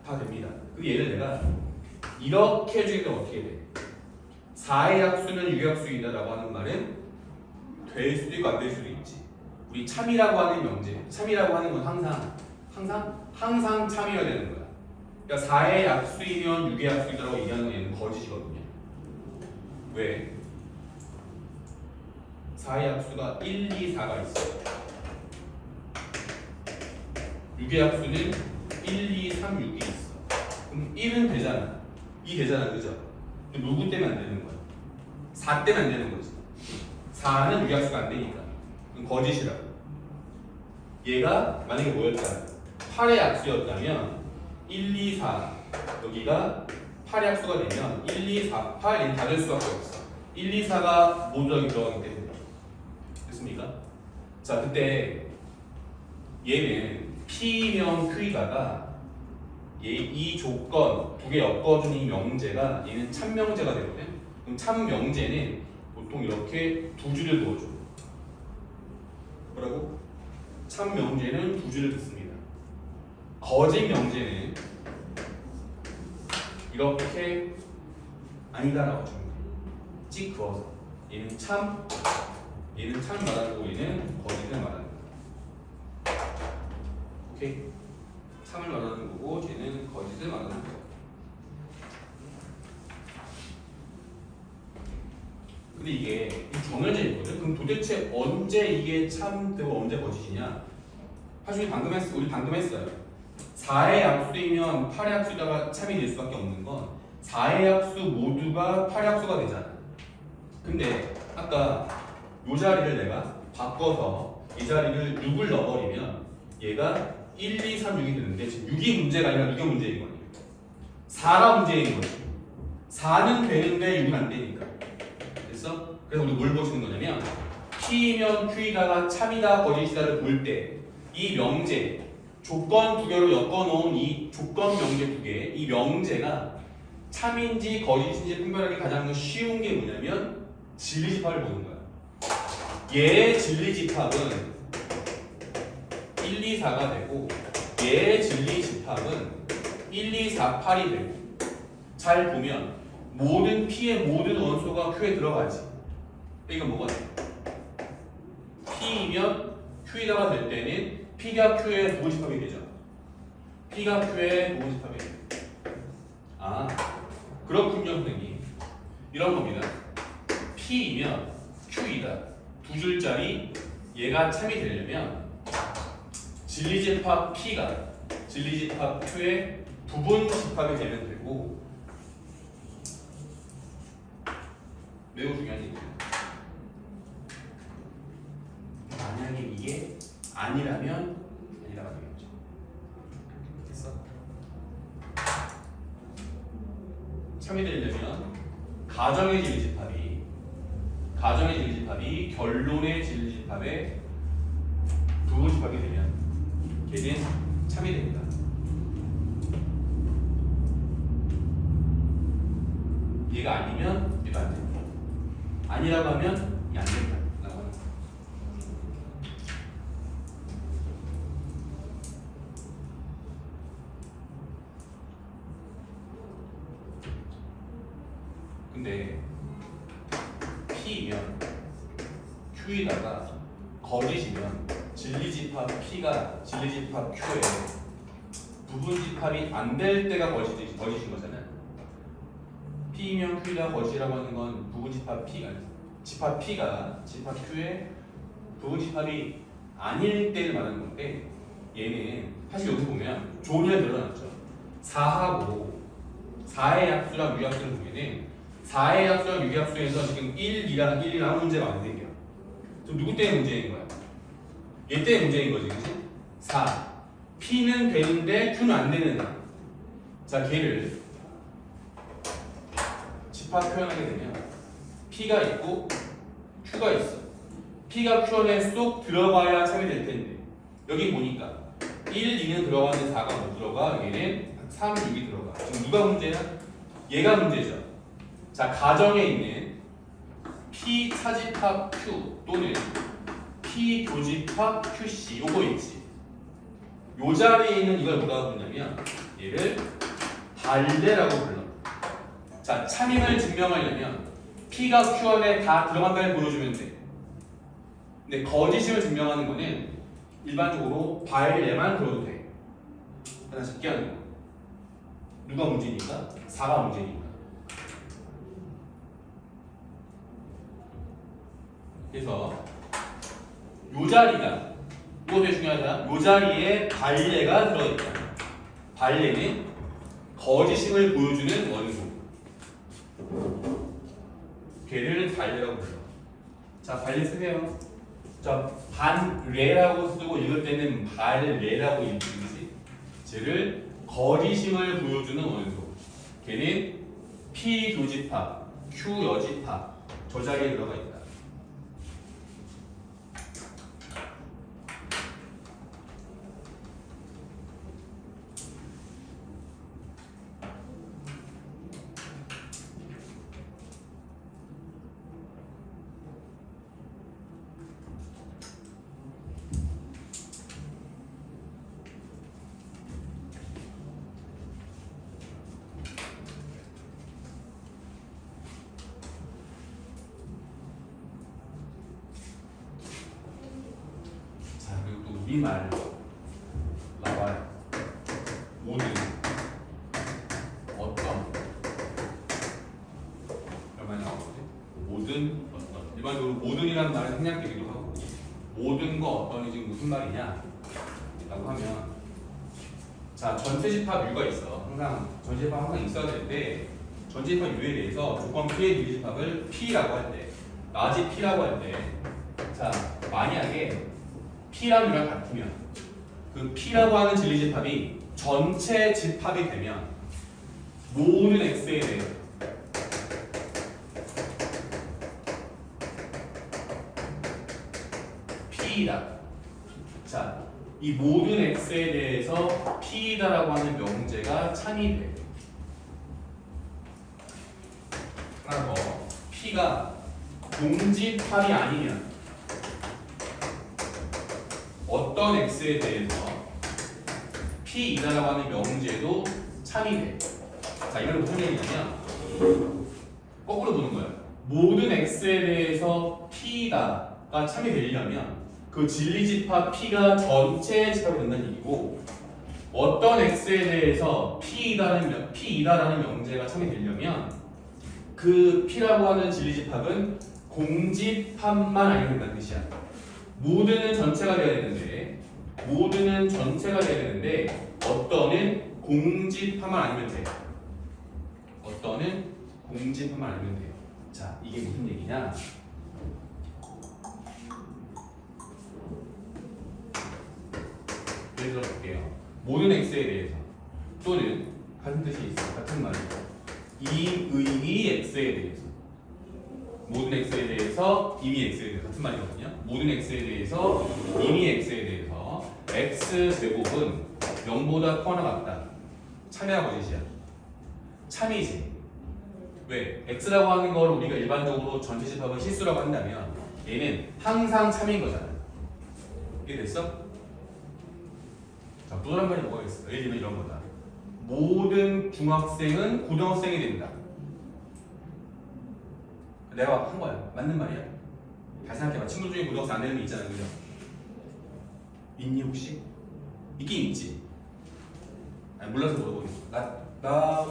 S1: 다 됩니다. 그 얘를 내가 이렇게 해주니까 어떻게 돼? 4의 약수는 6의 약수이다 라고 하는 말은 될 수도 있고 안 될 수도 있지. 우리 참이라고 하는 명제, 참이라고 하는 건 항상 참이어야 되는 거야. 그러니까 4의 약수이면 6의 약수이다라고 얘기하는 얘는 거짓이거든요. 왜? 4의 약수가 1, 2, 4가 있어. 6의 약수는 1, 2, 3, 6이 있어. 그럼 1은 되잖아. 2 되잖아. 그죠? 근데 누구 때문에 안 되는 거야? 4 때문에 안 되는 거지. 4는 6의 약수가 안 되니까. 그럼 거짓이라고. 얘가 만약에 뭐였다? 8의 약수였다면 1, 2, 4 여기가 8의 약수가 되면 1, 2, 4, 8 얘는 다 될 수밖에 없어. 1, 2, 4가 모두 여기 들어가기 때문에. 됐습니까? 자, 그때 얘는 P면 Q이다가 이 조건 두 개 엮어준 이 명제가 얘는 참명제가 되거든. 그럼 참명제는 보통 이렇게 두 줄을 그어줘. 뭐라고? 참명제는 두 줄을 긋습니다. 거짓 명제는 이렇게 아니다라고 줍니다. 찍 그어서 얘는 참 말하는 거고 얘는 거짓을 말하는 거야. 오케이? 참을 말하는 거고 쟤는 거짓을 말하는 거야. 근데 이게 정해져 있거든. 그럼 도대체 언제 이게 참 되고 언제 거짓이냐? 사실 우리 방금 했어요. 4의 약수이면 8의 약수에다가 참이 될 수밖에 없는 건 4의 약수 모두가 8의 약수가 되잖아. 근데 아까 이 자리를 내가 바꿔서 이 자리를 6을 넣어버리면 얘가 1, 2, 3, 6이 되는데 지금 6이 문제가 아니라 6이 문제인 거예요. 4가 문제인 거지. 4는 되는데 6은 안 되니까. 됐어? 그래서 우리 뭘 보시는 거냐면 P이면 Q이다가 참이다 거짓이다를 볼 때 이 명제 조건 두 개로 엮어놓은 이 조건 명제 두 개, 이 명제가 참인지 거짓인지 분별하기 가장 쉬운 게 뭐냐면 진리집합을 보는 거야. 얘의 진리집합은 1, 2, 4가 되고 얘의 진리집합은 1, 2, 4, 8이 되고 잘 보면 모든 P의 모든 원소가 Q에 들어가지. 이건 뭐가 돼? P이면 Q이다가 될 때는 P가 Q의 부분집합이 되죠. P가 Q의 부분집합이 돼요. 아, 그렇군요 선생님. 이런 겁니다. P이면 Q이다. 두 줄짜리 얘가 참이 되려면 진리집합 P가 진리집합 Q의 부분집합이 되면 되고 매우 중요한 얘기예요. 만약에 이게 아니라면 아니라가 되겠죠. 됐어? 참이 되려면 가정의 진리집합이 결론의 진리집합의 부분집합이 되면 걔는 참이 됩니다. 얘가 아니면 얘가 안 됩니다. 아니라고 하면 이게 안 된다. 라고 하는 거예요. 근데 P이면 Q이다가 거짓이면 진리집합 P가 진리집합 Q에 부분집합이 안 될 때가 거짓인 거잖아요. P이면 Q이다 거짓이라고 하는 건 부분집합 P가 집합 P가 집합 Q의 부분집합이 아닐 때를 말하는 건데 얘는 사실 여기 보면 좋은 예를 들어놨죠. 4하고 4의 약수랑 유약수를 보면은 4의 약수랑 유약수에서 지금 1이랑 문제가 안 생겨. 그럼 누구 때문에 문제인 거야? 얘 때문에 문제인 거지, 그치? 4. P는 되는데 Q는 안 되는 애. 자, 걔를 집합 표현하게 되면 P가 있고 Q가 있어. P가 Q 안에 쏙 들어가야 참이 될 텐데 여기 보니까 1, 2는 들어가는데 4가 못 들어가. 얘는 3, 6이 들어가. 지금 누가 문제야? 얘가 문제죠. 자, 가정에 있는 P 차집합 Q 또는 P 교집합 QC 요거 있지. 요 자리에 있는 이걸 뭐라고 부르냐면 얘를 발레라고 불러. 자, 참임을 증명하려면 P가 Q 안에 다 들어간다를 보여주면 돼. 근데 거짓임을 증명하는 거는 일반적으로 발레만 들어도 돼. 하나 쉽게 하는 거. 누가 문제니까? 4가 문제니까. 그래서 요 자리가 이거 되게 중요하다. 요 자리에 발레가 들어있다. 발레는 거짓임을 보여주는 원소. 걔를 발레라고 불러. 자, 발레 쓰세요. 자, 반레라고 쓰고 읽을 때는 발레라고 읽듯이 쟤를 거짓임을 보여주는 원소. 걔는 P 교집합, Q 여집합 저 자리에 들어가 있다. 우리말 나와요. 모든 어떤 얼마나 나오거든? 모든 어떤 일반적으로 모든이라는 말은 생략되기도 하고 모든 거 어떤이 지금 무슨 말이냐? 라고 하면 자, 전체 집합 U가 있어. 항상 전체 집합 항상 있어야 되는데 전체 집합 U에 대해서 조건 P의 유리집합을 P라고 할 때 라지 P라고 할 때 자, 만약에 P랑 U랑 같으면 그 P라고 하는 진리집합이 전체 집합이 되면 모든 X에 대해서 P이다. 자, 이 모든 X에 대해서 P이다라고 하는 명제가 참이 돼. 하나 더. P가 공집합이 아니면 어떤 X에 대해서 P이다라고 하는 명제도 참이 돼. 자, 이걸 무슨 얘기냐면 거꾸로 보는 거예요. 모든 X에 대해서 P이다가 참이 되려면 그 진리집합 P가 전체 집합이 된다는 얘기고, 어떤 X에 대해서 P이다라는 명제가 참이 되려면 그 P라고 하는 진리집합은 공집합만 아니면 된다는 뜻이야. 모든은 전체가 돼야 되는데, 어떤은 공집합만 아니면 돼. 어떤은 공집합만 아니면 돼요. 자, 이게 무슨 얘기냐? 예를 들어 볼게요. 모든 X에 대해서 또는 같은 뜻이 있어요. 같은 말이죠. 이의 X에 대해서, 모든 X에 대해서 이미 X에 대해서 같은 말이거든요. 모든 X에 대해서 이미 X에 대해서 X제곱은 0보다 커나 같다. 참이야 거짓이야? 참이지. 왜? X라고 하는 걸 우리가 일반적으로 전체 집합은 실수라고 한다면 얘는 항상 참인 거잖아. 이해됐어? 자, 또 다른 말이 뭐가 있어? 예를 들면 이런 거다. 모든 중학생은 고등학생이 된다. 내가 한 거야. 맞는 말이야. 잘 생각해봐. 친구 중에 고등학생 안 되는 게 있잖아, 그죠? 있니 혹시? 있긴 있지. 아니, 몰라서 물어보니. 나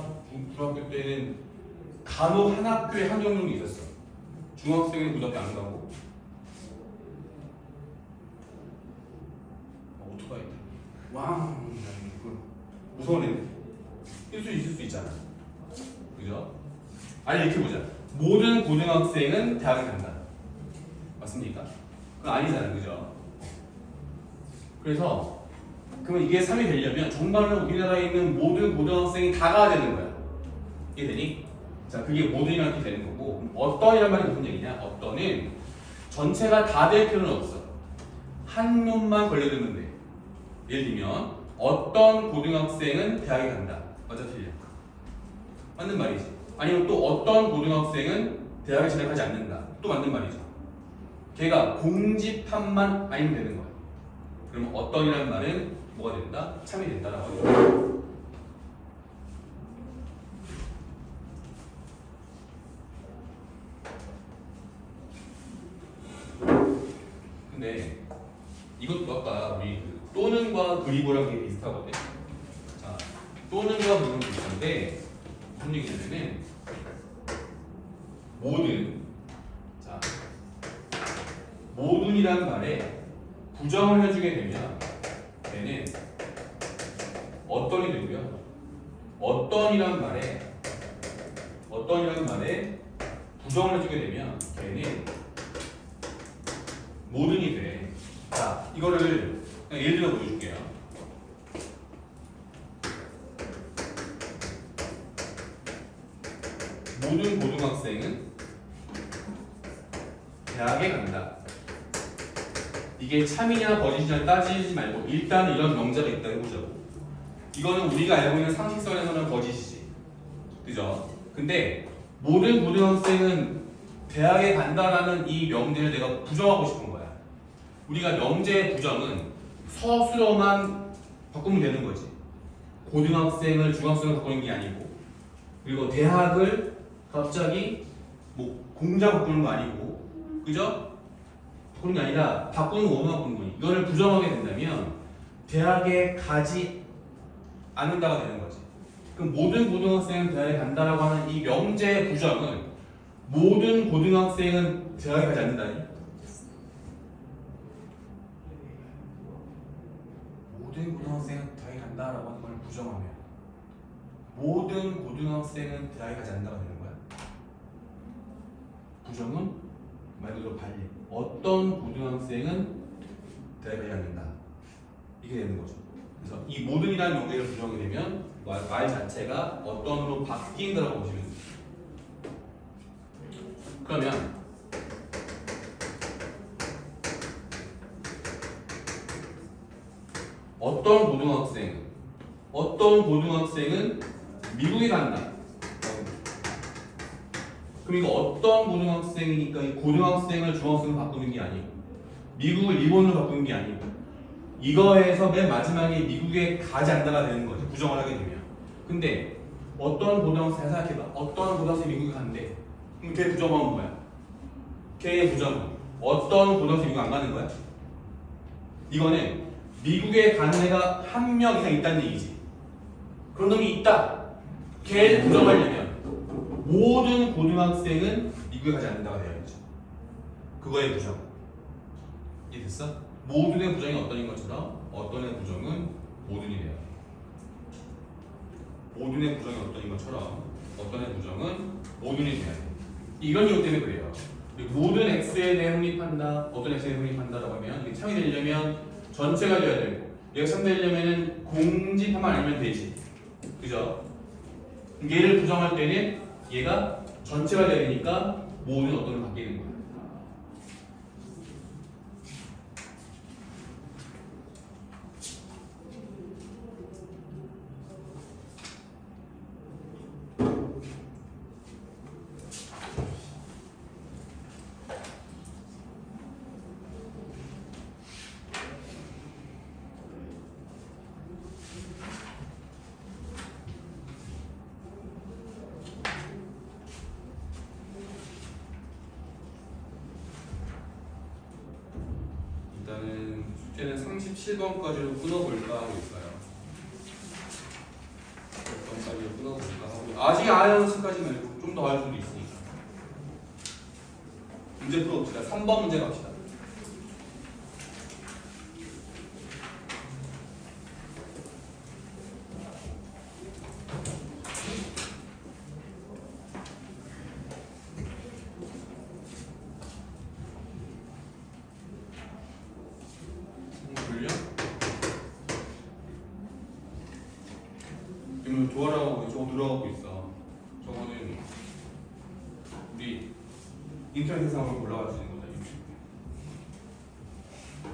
S1: 중학교 때는 간혹 한 학교에 한 명 정도 있었어. 중학생은 고등학교 안 가고. 오토바이. 왕. 무서운 애인데. 있을 수 있잖아. 그죠? 아니, 이렇게 보자. 모든 고등학생은 대학에 간다. 맞습니까? 그건 아니잖아요. 그죠? 그래서 그러면 이게 3이 되려면 정말로 우리나라에 있는 모든 고등학생이 다 가야 되는 거야. 이해되니? 자, 그게 모든이라는 뜻이 되는 거고, 어떤이란 말이 무슨 얘기냐? 어떤은 전체가 다 될 필요는 없어. 한 놈만 걸려들면 돼. 예를 들면 어떤 고등학생은 대학에 간다. 맞아, 틀려? 맞는 말이지. 아니면 또 어떤 고등학생은 대학에 진학하지 않는다. 또 맞는 말이죠. 걔가 공집합만 아니면 되는 거야. 그러면 어떤이라는 말은 뭐가 된다? 참이 된다라고 하죠. 근데 이것도 아까 우리 또는과 그리고랑 되게 비슷하거든. 자, 또는과 그리고는 비슷한데 무슨 얘기냐면은 모든이라는 말에 부정을 해주게 되면 얘는 어떤이 되고요. 어떤이라는 말에 부정을 해주게 되면 얘는 모든이 돼. 자, 이거를 그냥 예를 들어 보여줄게요. 모든 고등학생은 대학에 간다. 이게 참이냐 거짓이냐 따지지 말고 일단 이런 명제가 있다 해보자고. 이거는 우리가 알고 있는 상식선에서는 거짓이지. 그죠? 근데 모든 고등학생은 대학에 간다라는 이 명제를 내가 부정하고 싶은 거야. 우리가 명제의 부정은 서술어만 바꾸면 되는 거지. 고등학생을 중학생을 바꾸는 게 아니고, 그리고 대학을 갑자기 뭐 공장 바꾸는 거 아니고, 그죠? 바꾸는 게 아니라 바꾸는 원어만 바꾸는 거니. 이거를 부정하게 된다면 대학에 가지 않는다가 되는 거지. 그럼 모든 고등학생은 대학에 간다라고 하는 이 명제의 부정은 모든 고등학생은 대학에 가지 않는다니? 모든 고등학생은 대학에 간다라고 하는 걸 부정하면 모든 고등학생은 대학에 가지 않는다가 되는 거야. 부정은 말 그대로 반리. 어떤 고등학생은 대입하지 않는다. 이게 되는 거죠. 그래서 이 모든이라는 용례를 부정하게 되면 말 자체가 어떤으로 바뀐다라고 보시면 돼요. 그러면 어떤 고등학생은 미국에 간다. 그럼 이거 어떤 고등학생이니까 이 고등학생을 중학생으로 바꾸는 게 아니고 미국을 일본으로 바꾸는 게 아니고 이거에서 맨 마지막에 미국에 가지 않다가 되는 거죠. 부정을 하게 되면. 근데 어떤 고등학생 생각해봐. 어떤 고등학생이 미국에 간대. 그럼 걔 부정은 뭐야? 걔의 부정은 어떤 고등학생이 미국 안 가는 거야? 이거는 미국에 가는 애가 한 명 이상 있다는 얘기지. 그런 놈이 있다. 걔를 부정하려면 모든 고등학생은 미국에 가지 않는다가 되어야죠. 그거의 부정. 이해됐어? 모든의 부정이 어떤인 것처럼 어떤의 부정은 모든이 돼요. 모든의 부정이 어떤인 것처럼 어떤의 부정은 모든이 돼야 돼. 이런 이유 때문에 그래요. 모든 x에 대해 확립한다. 어떤 x에 대해 확립한다라고 하면 이게 창이 되려면 전체가 돼야 되고 얘가 3 되려면 공집하면 알면 되지. 그죠? 얘를 부정할 때는 얘가 전체가 돼야 되니까 모든 어떤을 바뀌는 거야. 일단은 숙제는 37번까지로 끊어볼까 하고 있어요. 10번까지로 끊어볼까 하고 아직 안 하는 수까지 말고 좀 더 할 수도 있으니까 문제 풀어봅시다. 3번 문제 갑시다. 지금 조화라고 저거 들어가고 있어. 저거는 우리 인터넷 세상으로 올라갈 수 있는 거다.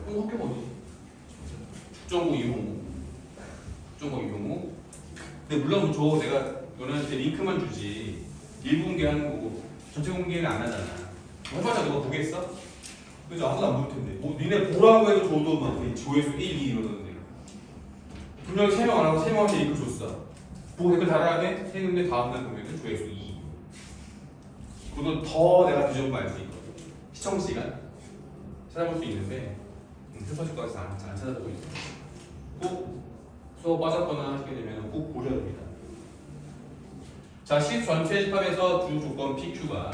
S1: 학교가 어디지? 국정고 이용호. 국정고 이용호. 근데 물론 저 내가 너네한테 링크만 주지 일부 공개하는 거고 전체 공개는 안 하잖아. 해봤자 누가 보겠어? 그죠? 아무도 안 볼 텐데. 뭐 니네 보라고 해도 줘도 막 조회수 1, 2 이러는데 분명히 3명 안 하고 3명한테 링크 줬어. 보고 댓글 달아야 돼? 했는데 다음날 보면은 조회수 2. 그것도 더 내가 뒤져본 거 알 수 있거든. 시청 시간 찾아볼 수 있는데 스파츠 거에서 안 찾아보고 있어. 꼭 수업 빠졌거나 하시게 되면 꼭 보셔야 됩니다. 자, 시 전체 집합에서 주 조건 PQ가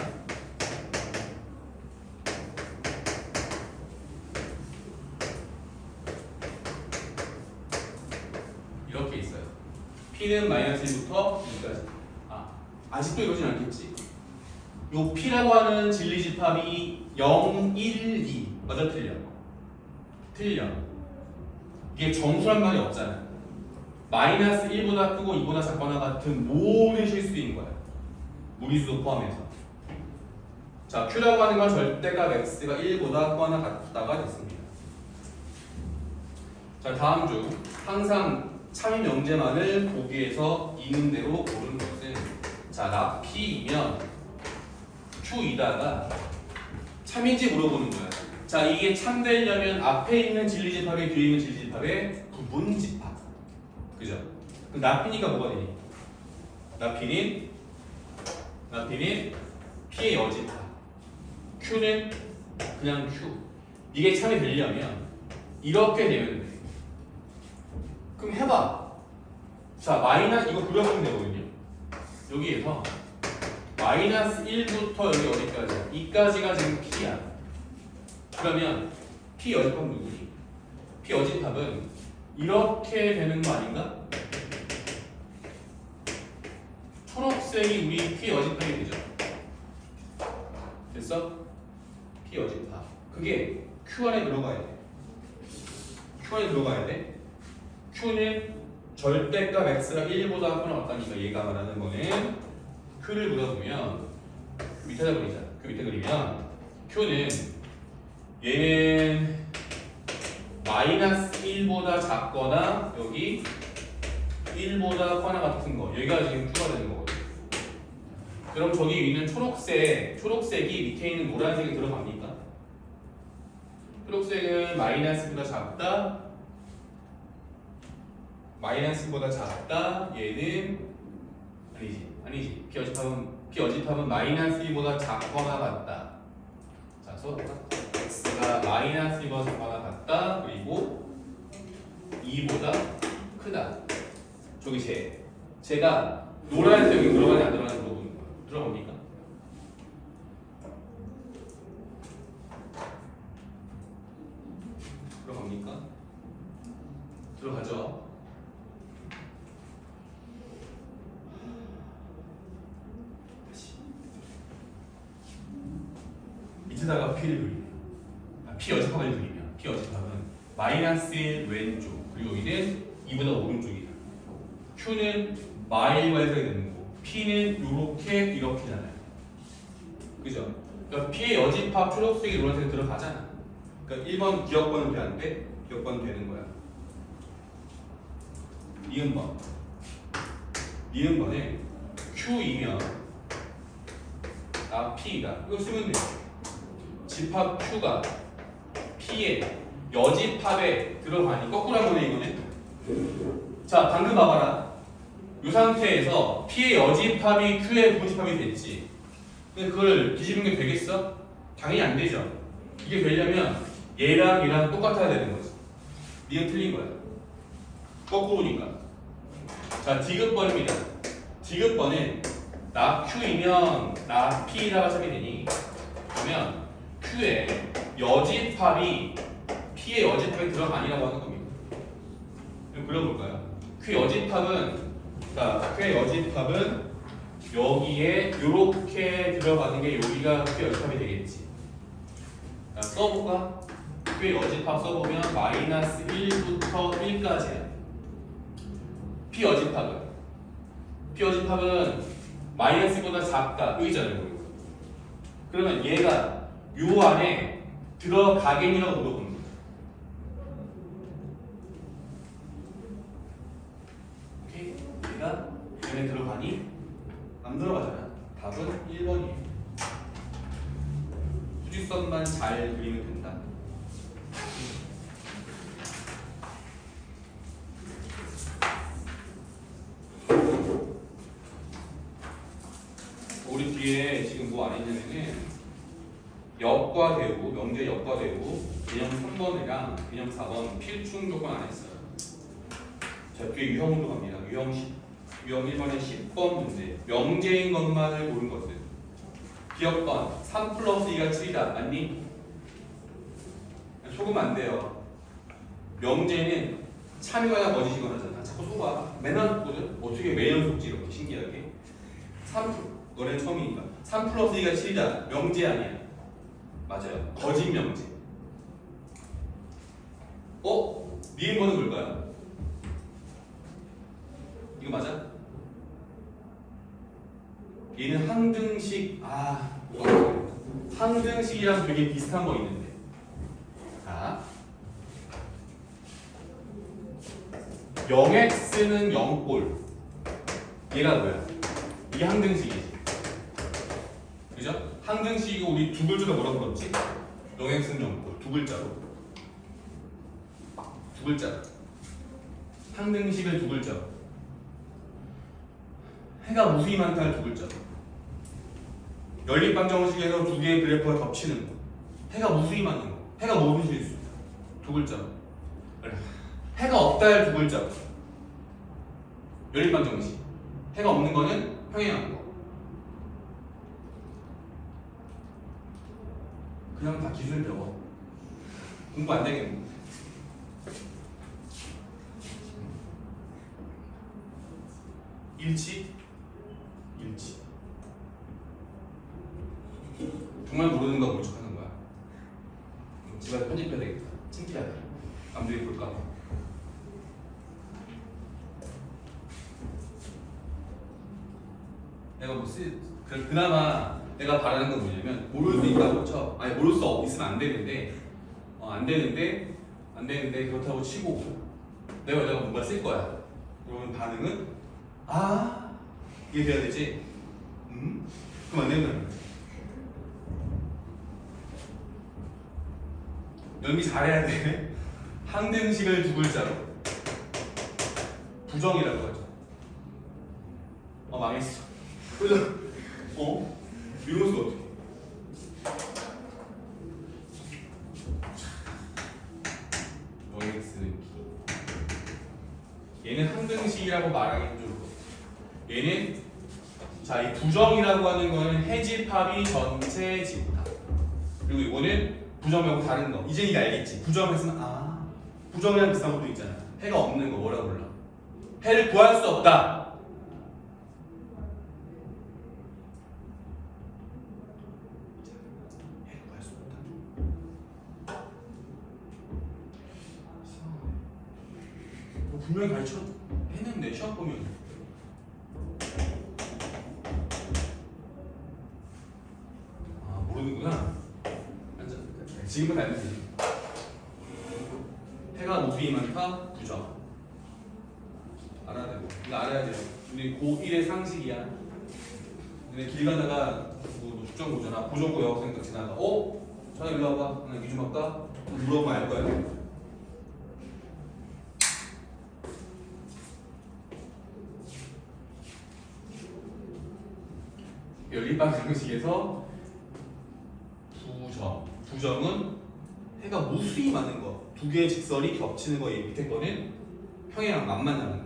S1: 이렇게 있어요. P는 마이너스 1부터 2까지. 아직도 이러진 않겠지. 요 P라고 하는 진리집합이 0, 1, 2. 맞아, 틀려? 틀려. 이게 정수란 말이 없잖아. 마이너스 1보다 크고 2보다 작거나 같은 모든 실수인 거야. 무리수도 포함해서. 자, Q라고 하는 건 절대값 X가 1보다 크거나 같다가 됐습니다. 자, 다음 중 항상 참임 명제만을 보기에서 있는 대로 고르는 것은 자, 나 P이면 Q이다가 참인지 물어보는 거야. 자, 이게 참되려면 앞에 있는 진리집합에 뒤에 있는 진리집합의 부분집합. 그죠? 그럼 나피니까 뭐가 되니? 나피는 P의 여집합. Q는 그냥 Q. 이게 참이 되려면 이렇게 되면 돼. 그럼 해봐. 자, 마이너스 이거 그려보면 되거든요. 여기에서 마이너스 1부터 여기 어디까지야? 2까지가 지금 P야. 그러면 P 여집합 누구니? P 여집합은 이렇게 되는 거 아닌가? 초록색이 우리 P 여집합이 되죠. 됐어? P 여집합. 그게 Q 안에 들어가야 돼. Q에 들어가야 돼. Q는 절대값 x가 1보다 크거나 같다니까 얘가 말하는 거는 Q를 물어보면 밑에다 그리자. 그 밑에 그리면 Q는 얘는 마이너스 1보다 작거나 여기 1보다 커나 같은 거 여기가 지금 Q가 되는 거거든. 그럼 저기 위는 초록색이 밑에 있는 노란색이 들어갑니까? 초록색은 마이너스보다 작다. 마이너스보다 작다. 얘는 아니지. P어집합은 마이너스 1보다 작거나 같다. 자, 써볼까? x가 마이너스 1보다 작거나 같다. 그리고 2보다 크다. 저기 제가 노란색이 들어가냐 안 들어가냐 물어보는 거야. 들어갑니까? 들어갑니까? 들어가죠. 다시 밑에다가 P를 그리면 P 여집합을 그리면 P 여집합은 마이너스 1 왼쪽 그리고 여기는 2보다 오른쪽이다. Q는 마일과 해석이 되는 거고 P는 이렇게잖아요. 그죠? 그러니까 P의 여집합 초록색이 노란색이 들어가잖아. 그러니까 1번 기억번은 돼 안 돼? 기억번은 되는 거야. 니은번에 Q이면 P이다. 이거 쓰면 돼요. 집합 Q가 P의 여집합에 들어가니 거꾸로 한 거네 이거는. 자 방금 봐봐라. 이 상태에서 P의 여집합이 Q의 부집합이 됐지. 근데 그걸 뒤집은 게 되겠어? 당연히 안 되죠. 이게 되려면 얘랑 똑같아야 되는 거지. 니은 틀린 거야. 거꾸로니까. 자, 디귿번입니다. 디귿번은 나 Q이면 나 P라고 하게 되니 그러면 Q의 여집합이 P의 여집합에 들어가니라고 하는 겁니다. 그럼 그려볼까요? Q의 여집합은 여기에 이렇게 들어가는 게 여기가 Q의 여집합이 되겠지. 자, 써볼까? Q의 여집합 써보면 마이너스 1부터 1까지야. P 여집합은 마이너스보다 작다. 여기잖아요. 그러면 얘가 요 안에 들어가겠니라고 물어보는 거야. 오케이? 얘가 얘네 들어가니? 안 들어가잖아. 답은 1번이에요. 수직선만 잘 그리면 된다. 우리 뒤에 지금 뭐 안 했냐면은 역과되고 명제 역과되고 개념 3번이랑 개념 4번 필충 조건 안 했어요. 자 뒤에 유형으로 갑니다. 유형 1번에 10번 문제. 명제인 것만을 고른 것은 기억번 3 플러스 2가 7이다. 맞니? 속으면 안 돼요. 명제는 참이거나 거짓이거나 하잖아. 자꾸 속아. 맨날 속거든. 어떻게 매년 속지 이렇게 신기하게. 3 너네 처음이니까 3 플러스 2가 7이다. 명제 아니야. 맞아요. 거짓 명제. 니은번은 뭘까요? 이거 맞아? 얘는 항등식. 항등식이랑 되게 비슷한 거 있는데. 자 0x는 0꼴. 얘가 뭐야? 이게 항등식이지. 그죠? 항등식이고 우리 두 글자가 뭐라고 불렀지? 0x는 0꼴. 두 글자로. 두 글자. 항등식을 두 글자. 해가 무수히 많다를 두 글자. 연립방정식에서 두 개의 그래프가 겹치는 거. 해가 무수히 많은 거. 해가 모든 실수. 두 글자. 해가 없다를 두 글자. 연립방정식. 해가 없는 거는 평행한 거. 그냥 다 기술 배워. 공부 안 되겠네. 일치. 정말 모르는 거 몰축하는 거야. 집안에 편집해야 되겠다. 창피하다. 남들이 볼까 봐. 내가 그나마 내가 바라는 건 뭐냐면 모를 수 있다고 쳐. 아니 모를 수 있으면 안 되는데 안 되는데 그렇다고 치고 내가 뭔가 쓸 거야. 그러면 반응은 아 이게 돼야 되지. 그럼 안 되는 거야. 연기 잘해야 돼. 항등식을 두 글자로 부정이라고 하죠. 망했어. 그죠? 이런 수가 어떻게? x는 b. 얘는 항등식이라고 말하기는 좀 그렇고. 얘는 자, 이 부정이라고 하는 거는 해집합이 전체 집합. 그리고 이거는 부정하고 다른 거. 이제 네가 알겠지? 부정했으면 부정이랑 비슷한 것도 있잖아. 해가 없는 거 뭐라고 불러? 해를 구할 수 없다. 분명히 가르쳐 했는데 시험 보면 모르는구나. 지금은 알지. 해가 높이 많다 부정 알아야 되고 이거 알아야 돼요. 우리 고1의 상식이야. 근데 길 가다가 뭐 숙정 보잖아. 보정고 여학생 딱 지나가 전화 일로 와봐. 나 기준 할까? 물어보면 알 거야. 연립방 방식에서 부정은 해가 무수히 많은 거, 두 개의 직선이 겹치는 거. 얘 밑에 거는 평행이랑 만만 나는 거.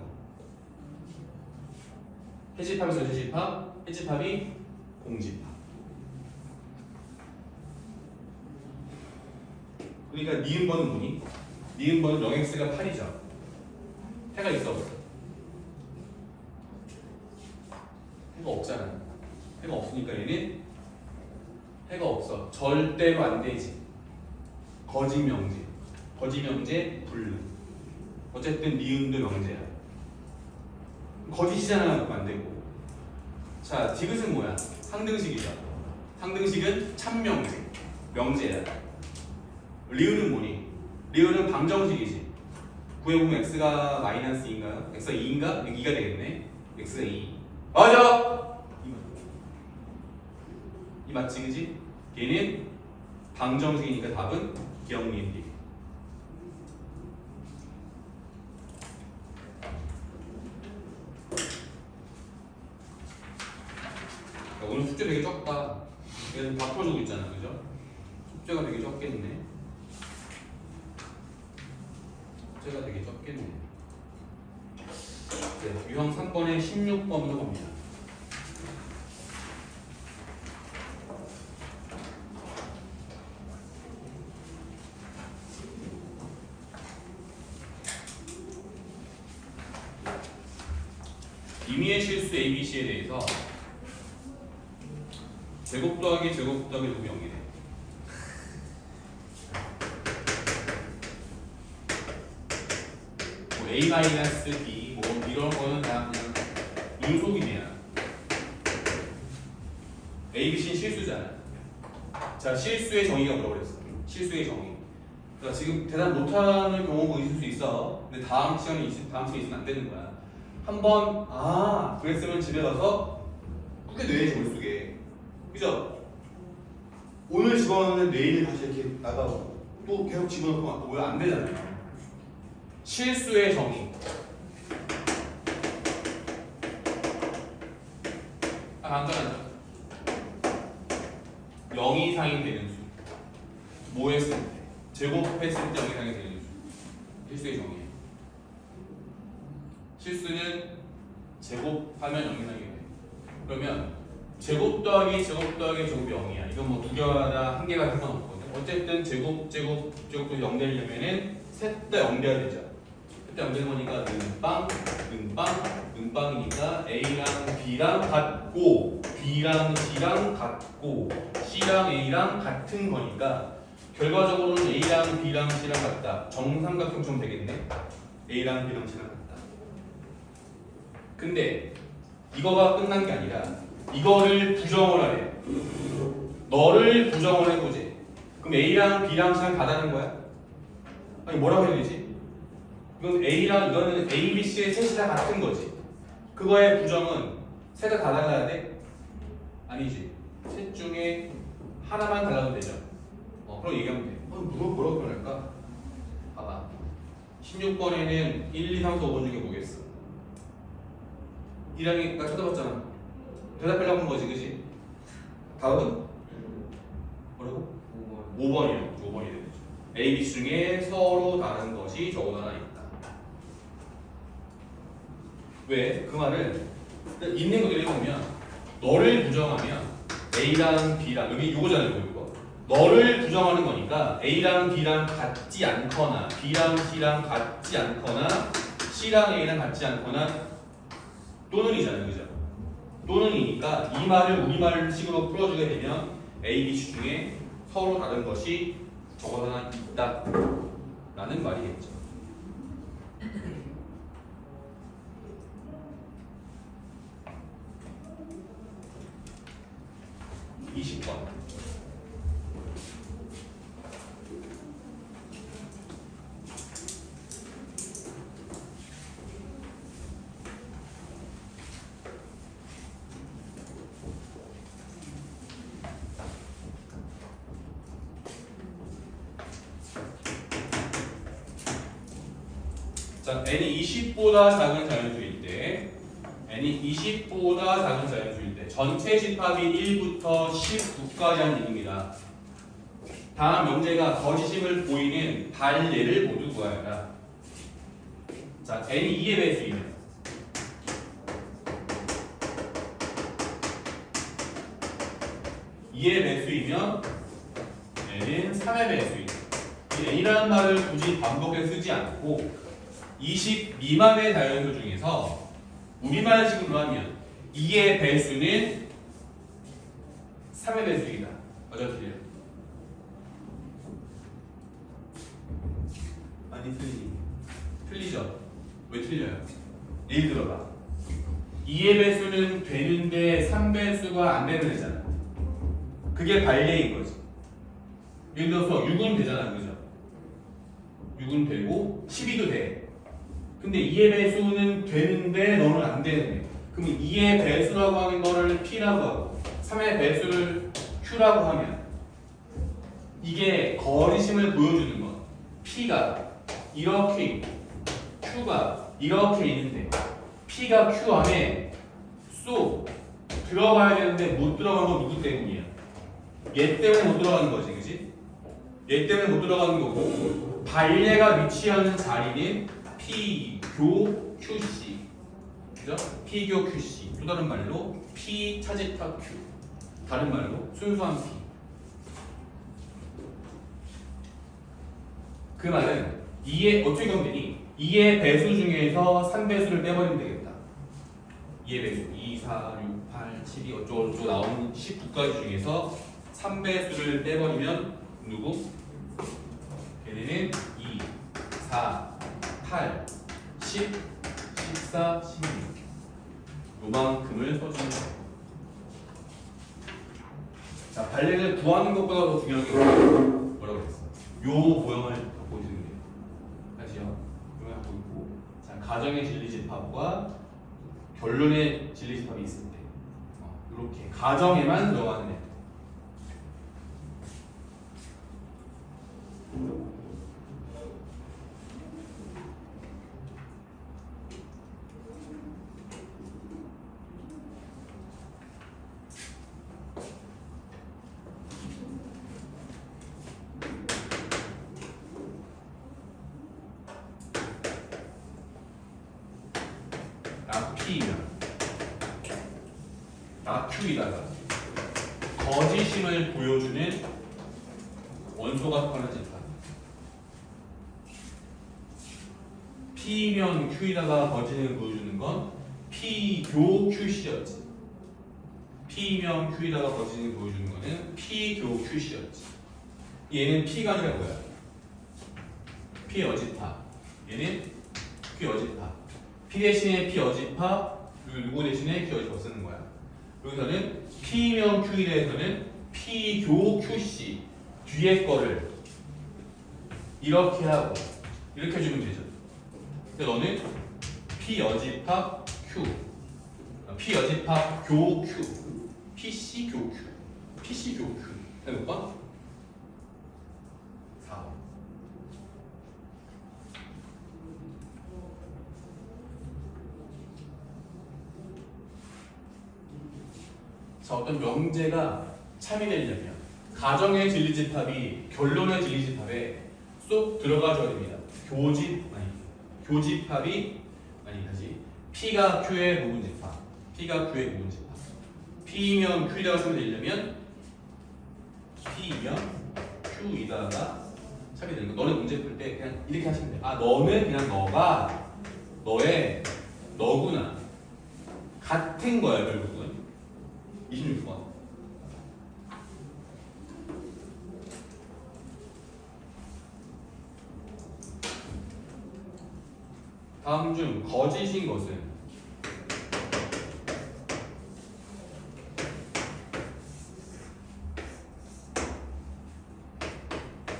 S1: 해집합에서 해집합이 공집합. 그러니까 니은번은 뭐니? 니은번은 0x가 8이죠. 해가 있어 없어? 해가 없잖아. 해가 없으니까 얘는 해가 없어. 절대로 안 되지. 거짓 명제 불능. 어쨌든 니은도 명제야. 거짓이잖아. 그럼 안 되고. 자, 디귿은 뭐야? 상등식이죠. 상등식은 참명제, 명제야. 리을은 뭐니? 리을은 방정식이지. 구해보면 x가 마이너스 2인가요? x가 2인가? 2가 되겠네. x가 2. 맞아! 이 맞지, 그지? 얘는 방정식이니까 답은 기억리을 B. 오늘 숙제 되게 적다. 얘는 다 풀어주고 있잖아, 그죠? 숙제가 되게 적겠네. 네, 유형 3번에 16번으로 갑니다. 임의의 실수 ABC에 대해서 제곱 더하기 제곱 더하기 제곱이 0이 돼. 뭐 A-B 뭐 이런 거는 다 그냥 눈속임이야. ABC는 실수잖아. 자, 실수의 정의가 뭐라고 그랬어? 실수의 정의. 그러니까 지금 대답 못하는 경우가 있을 수 있어. 근데 다음 시간에 있으면 안 되는 거야. 한번 그랬으면 집에 가서 꾸게 뇌에 머릿속에. 그죠? 오늘 집어넣는 내일 다시 이렇게 나가고 또 계속 집어넣고 왜 안 되잖아요. 실수의 정의. 간단하죠. 0 이상이 되는 수. 뭐 했을 때? 제곱했을 때 0 이상이 되는 수. 실수의 정의. 실수는 제곱하면 0 이상이 돼. 그러면 제곱 더하기 제곱 더하기 제곱이 0이야. 이건 뭐 두 개나 한 개가 상관없거든. 어쨌든 제곱도 0 되려면은 셋 다 0 돼야 되죠. 셋 다 0 되는 거니까 는빵이니까 A랑 B랑 같고 B랑 C랑 같고 C랑 A랑 같은 거니까 결과적으로는 A랑 B랑 C랑 같다. 정삼각형처럼 되겠네. A랑 B랑 C랑 같다. 근데 이거가 끝난 게 아니라 이거를 부정을 하래. 너를 부정을 해보지. 그럼 A랑 B랑 C랑 같다는 거야? 아니 뭐라고 해야 되지? 이거는 A, B, C의 셋이 다 같은 거지. 그거의 부정은 셋 다 달라야 돼? 아니지. 셋 중에 하나만 달라도 되죠. 그럼 얘기하면 돼. 뭐라고 표현할까? 봐봐. 16번에는 1, 2, 3, 4, 5번 중에 뭐겠어? 1항이 나 쳐다봤잖아. 대답하려고 한 거지, 그치? 다음은? 뭐라고? 5번이야. 5번이 되죠. A, B 중에 서로 다른 것이 적어도 하나 있다. 왜? 그 말을 있는 거 읽어보면 너를 부정하면 A랑 B랑 여기 요거잖아요, 이거. 너를 부정하는 거니까 A랑 B랑 같지 않거나 B랑 C랑 같지 않거나 C랑 A랑 같지 않거나 또는이잖아요, 그죠? 또는이니까 이 말을 우리말식으로 풀어주게 되면 A, B, C 중에 서로 다른 것이 적어도 하나 있다 라는 말이겠죠. 자, n이 20보다 작은 자연수일 때 n이 20보다 작은 자연수일 때 전체 집합이 1부터 19까지 하는 얘기입니다. 다음 명제가 거짓임을 보이는 단례를 모두 구하여라. 자, n이 2의 배수이면 2의 배수이면 n은 3의 배수이다. 이 n이라는 말을 굳이 반복해서 쓰지 않고 20 미만의 자연수 중에서 우리말식으로 하면 2의 배수는 3의 배수이다. 맞아, 틀려요? 아니, 틀리죠? 왜 틀려요? 예를 들어봐. 2의 배수는 되는데 3배수가 안 되는 애잖아. 그게 반례인 거지. 예를 들어서 6은 되잖아, 그죠? 6은 되고 12도 돼. 근데 2의 배수는 되는데 너는 안 되는 애. 그러면 2의 배수라고 하는 거를 P라고 하고 3의 배수를 Q라고 하면 이게 거리심을 보여주는 건 P가 이렇게 있고 Q가 이렇게 있는데 P가 Q 안에 쏙 들어가야 되는데 못 들어간 건 누구 때문이야? 얘 때문에 못 들어가는 거지, 그치? 얘 때문에 못 들어가는 거고 발레가 위치하는 자리는 P교 QC, 그죠? P교 QC, 또 다른 말로 P 차집합 Q, 다른 말로 순수한 P. 그 말은 2의 어떻게 하면 되니? 2의 배수 중에서 3배수를 빼버리면 되겠다. 2의 배수 2, 4, 6, 8, 12 어쩌고저쩌고 나오는 19가지 중에서 3배수를 빼버리면 누구? 걔네는 2, 4, 8, 10, 14, 16 요만큼을 써주는 거예요. 자, 발레를 구하는 것보다 더 중요한 게 뭐라고 그랬어? 요 모형을 갖고 있는 거예요. 다시요. 모형을 갖고 있고, 자, 가정의 진리집합과 결론의 진리집합이 있을 때 이렇게 가정에만 들어가는 애. P이면 Q이다가 거짓임을 보여주는 원소가 속하는 집합. P면 Q이다가 거짓임을 보여주는 건 P교 QC였지. P면 Q이다가 거짓임을 보여주는 거는 P교 QC였지. 얘는 P가 아니라 뭐야? P 여집합. 얘는 Q 여집합. P 대신에 P 여집합, 그리고 누구 대신에 Q 여집합 쓰는 거야. 여기서는 P면 Q에 대해서는 P교 QC 뒤에 거를 이렇게 하고 이렇게 해주면 되죠. 근데 너는 P 여집합 Q, P 여집합 교 Q, PC 교 Q, PC 교 Q. 몇 번? 4번. 자, 어떤 명제가 참이되려면 가정의 진리집합이 결론의 진리집합에 쏙 들어가줘야 됩니다. 교집합이 다시 P가 Q의 부분집합, P가 Q의 부분집합. P면 Q이라고 쓰면 되려면 P면 Q이다가 참이 되는 거. 너는 문제 풀 때 그냥 이렇게 하시면 돼. 아, 너는 그냥 너가 너구나. 같은 거야 결국은. 26번. 다음 중 거짓인 것은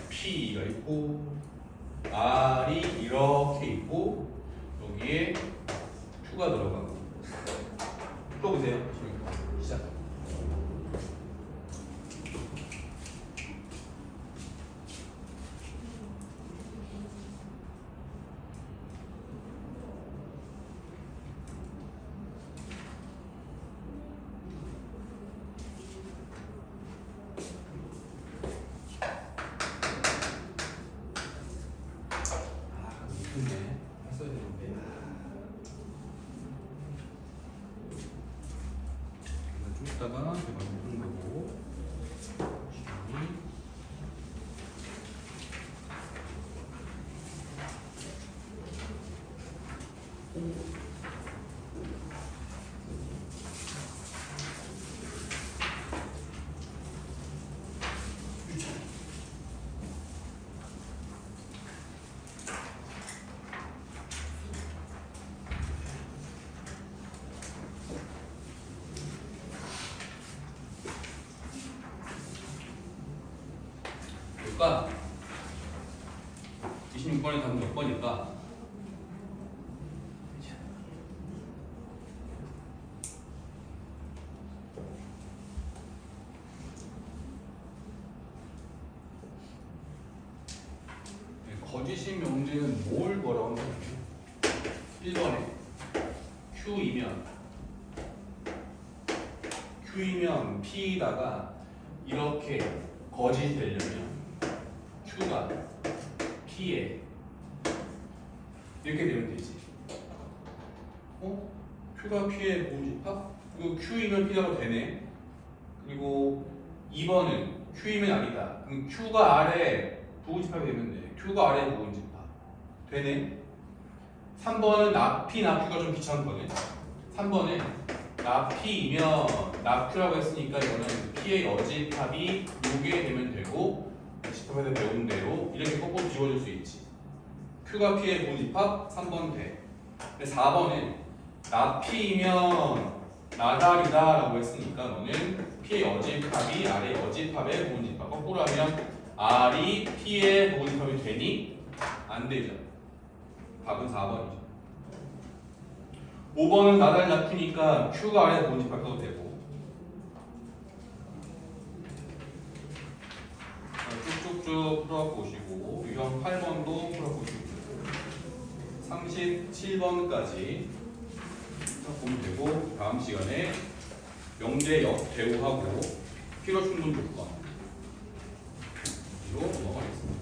S1: P가 있고 R이 이렇게 있고 여기에 Q가 들어가고. 또 보세요. 시작. 했어야 되는데. 좀 이따가 제가 푸는 거고. 그러니까 26번에 답은 몇 번일까? 거짓인 명제는 뭘 뭐라고 하는 거예요? 1번에 Q이면 P에다가 이렇게 거짓이 되려면 Q가 P에 이렇게 되면 되지. Q가 P의 부분집합? 그리고 Q이면 P라고 되네. 그리고 2번은 Q이면 아니다. 그럼 Q가 R에 부분집합이 되면 돼. Q가 R에 부분집합 되네. 3번은 나 P, 나 Q가 좀 귀찮거든. 3번은 나 P이면 나 Q라고 했으니까 이거는 P의 여집합이 요게 되면 되고, 집합에서 배운 대로 이렇게 거꾸로 지워줄 수 있지. Q가 P의 부분집합 3번 돼. 근데 4번은 나 P이면 나달이다 라고 했으니까 너는 P의 여집합이 R의 여집합의 부분집합. 거꾸로 하면 R이 P의 부분집합이 되니? 안 되죠. 답은 4번이죠. 5번은 나달 나큐니까 Q가 R의 부분집합해도 되고. 쭉쭉쭉 풀어보시고 유형 8번도 풀어보시고 37번까지 보면 되고, 다음 시간에 명제 역배우하고 필요 충분 조건 이로 넘어가겠습니다.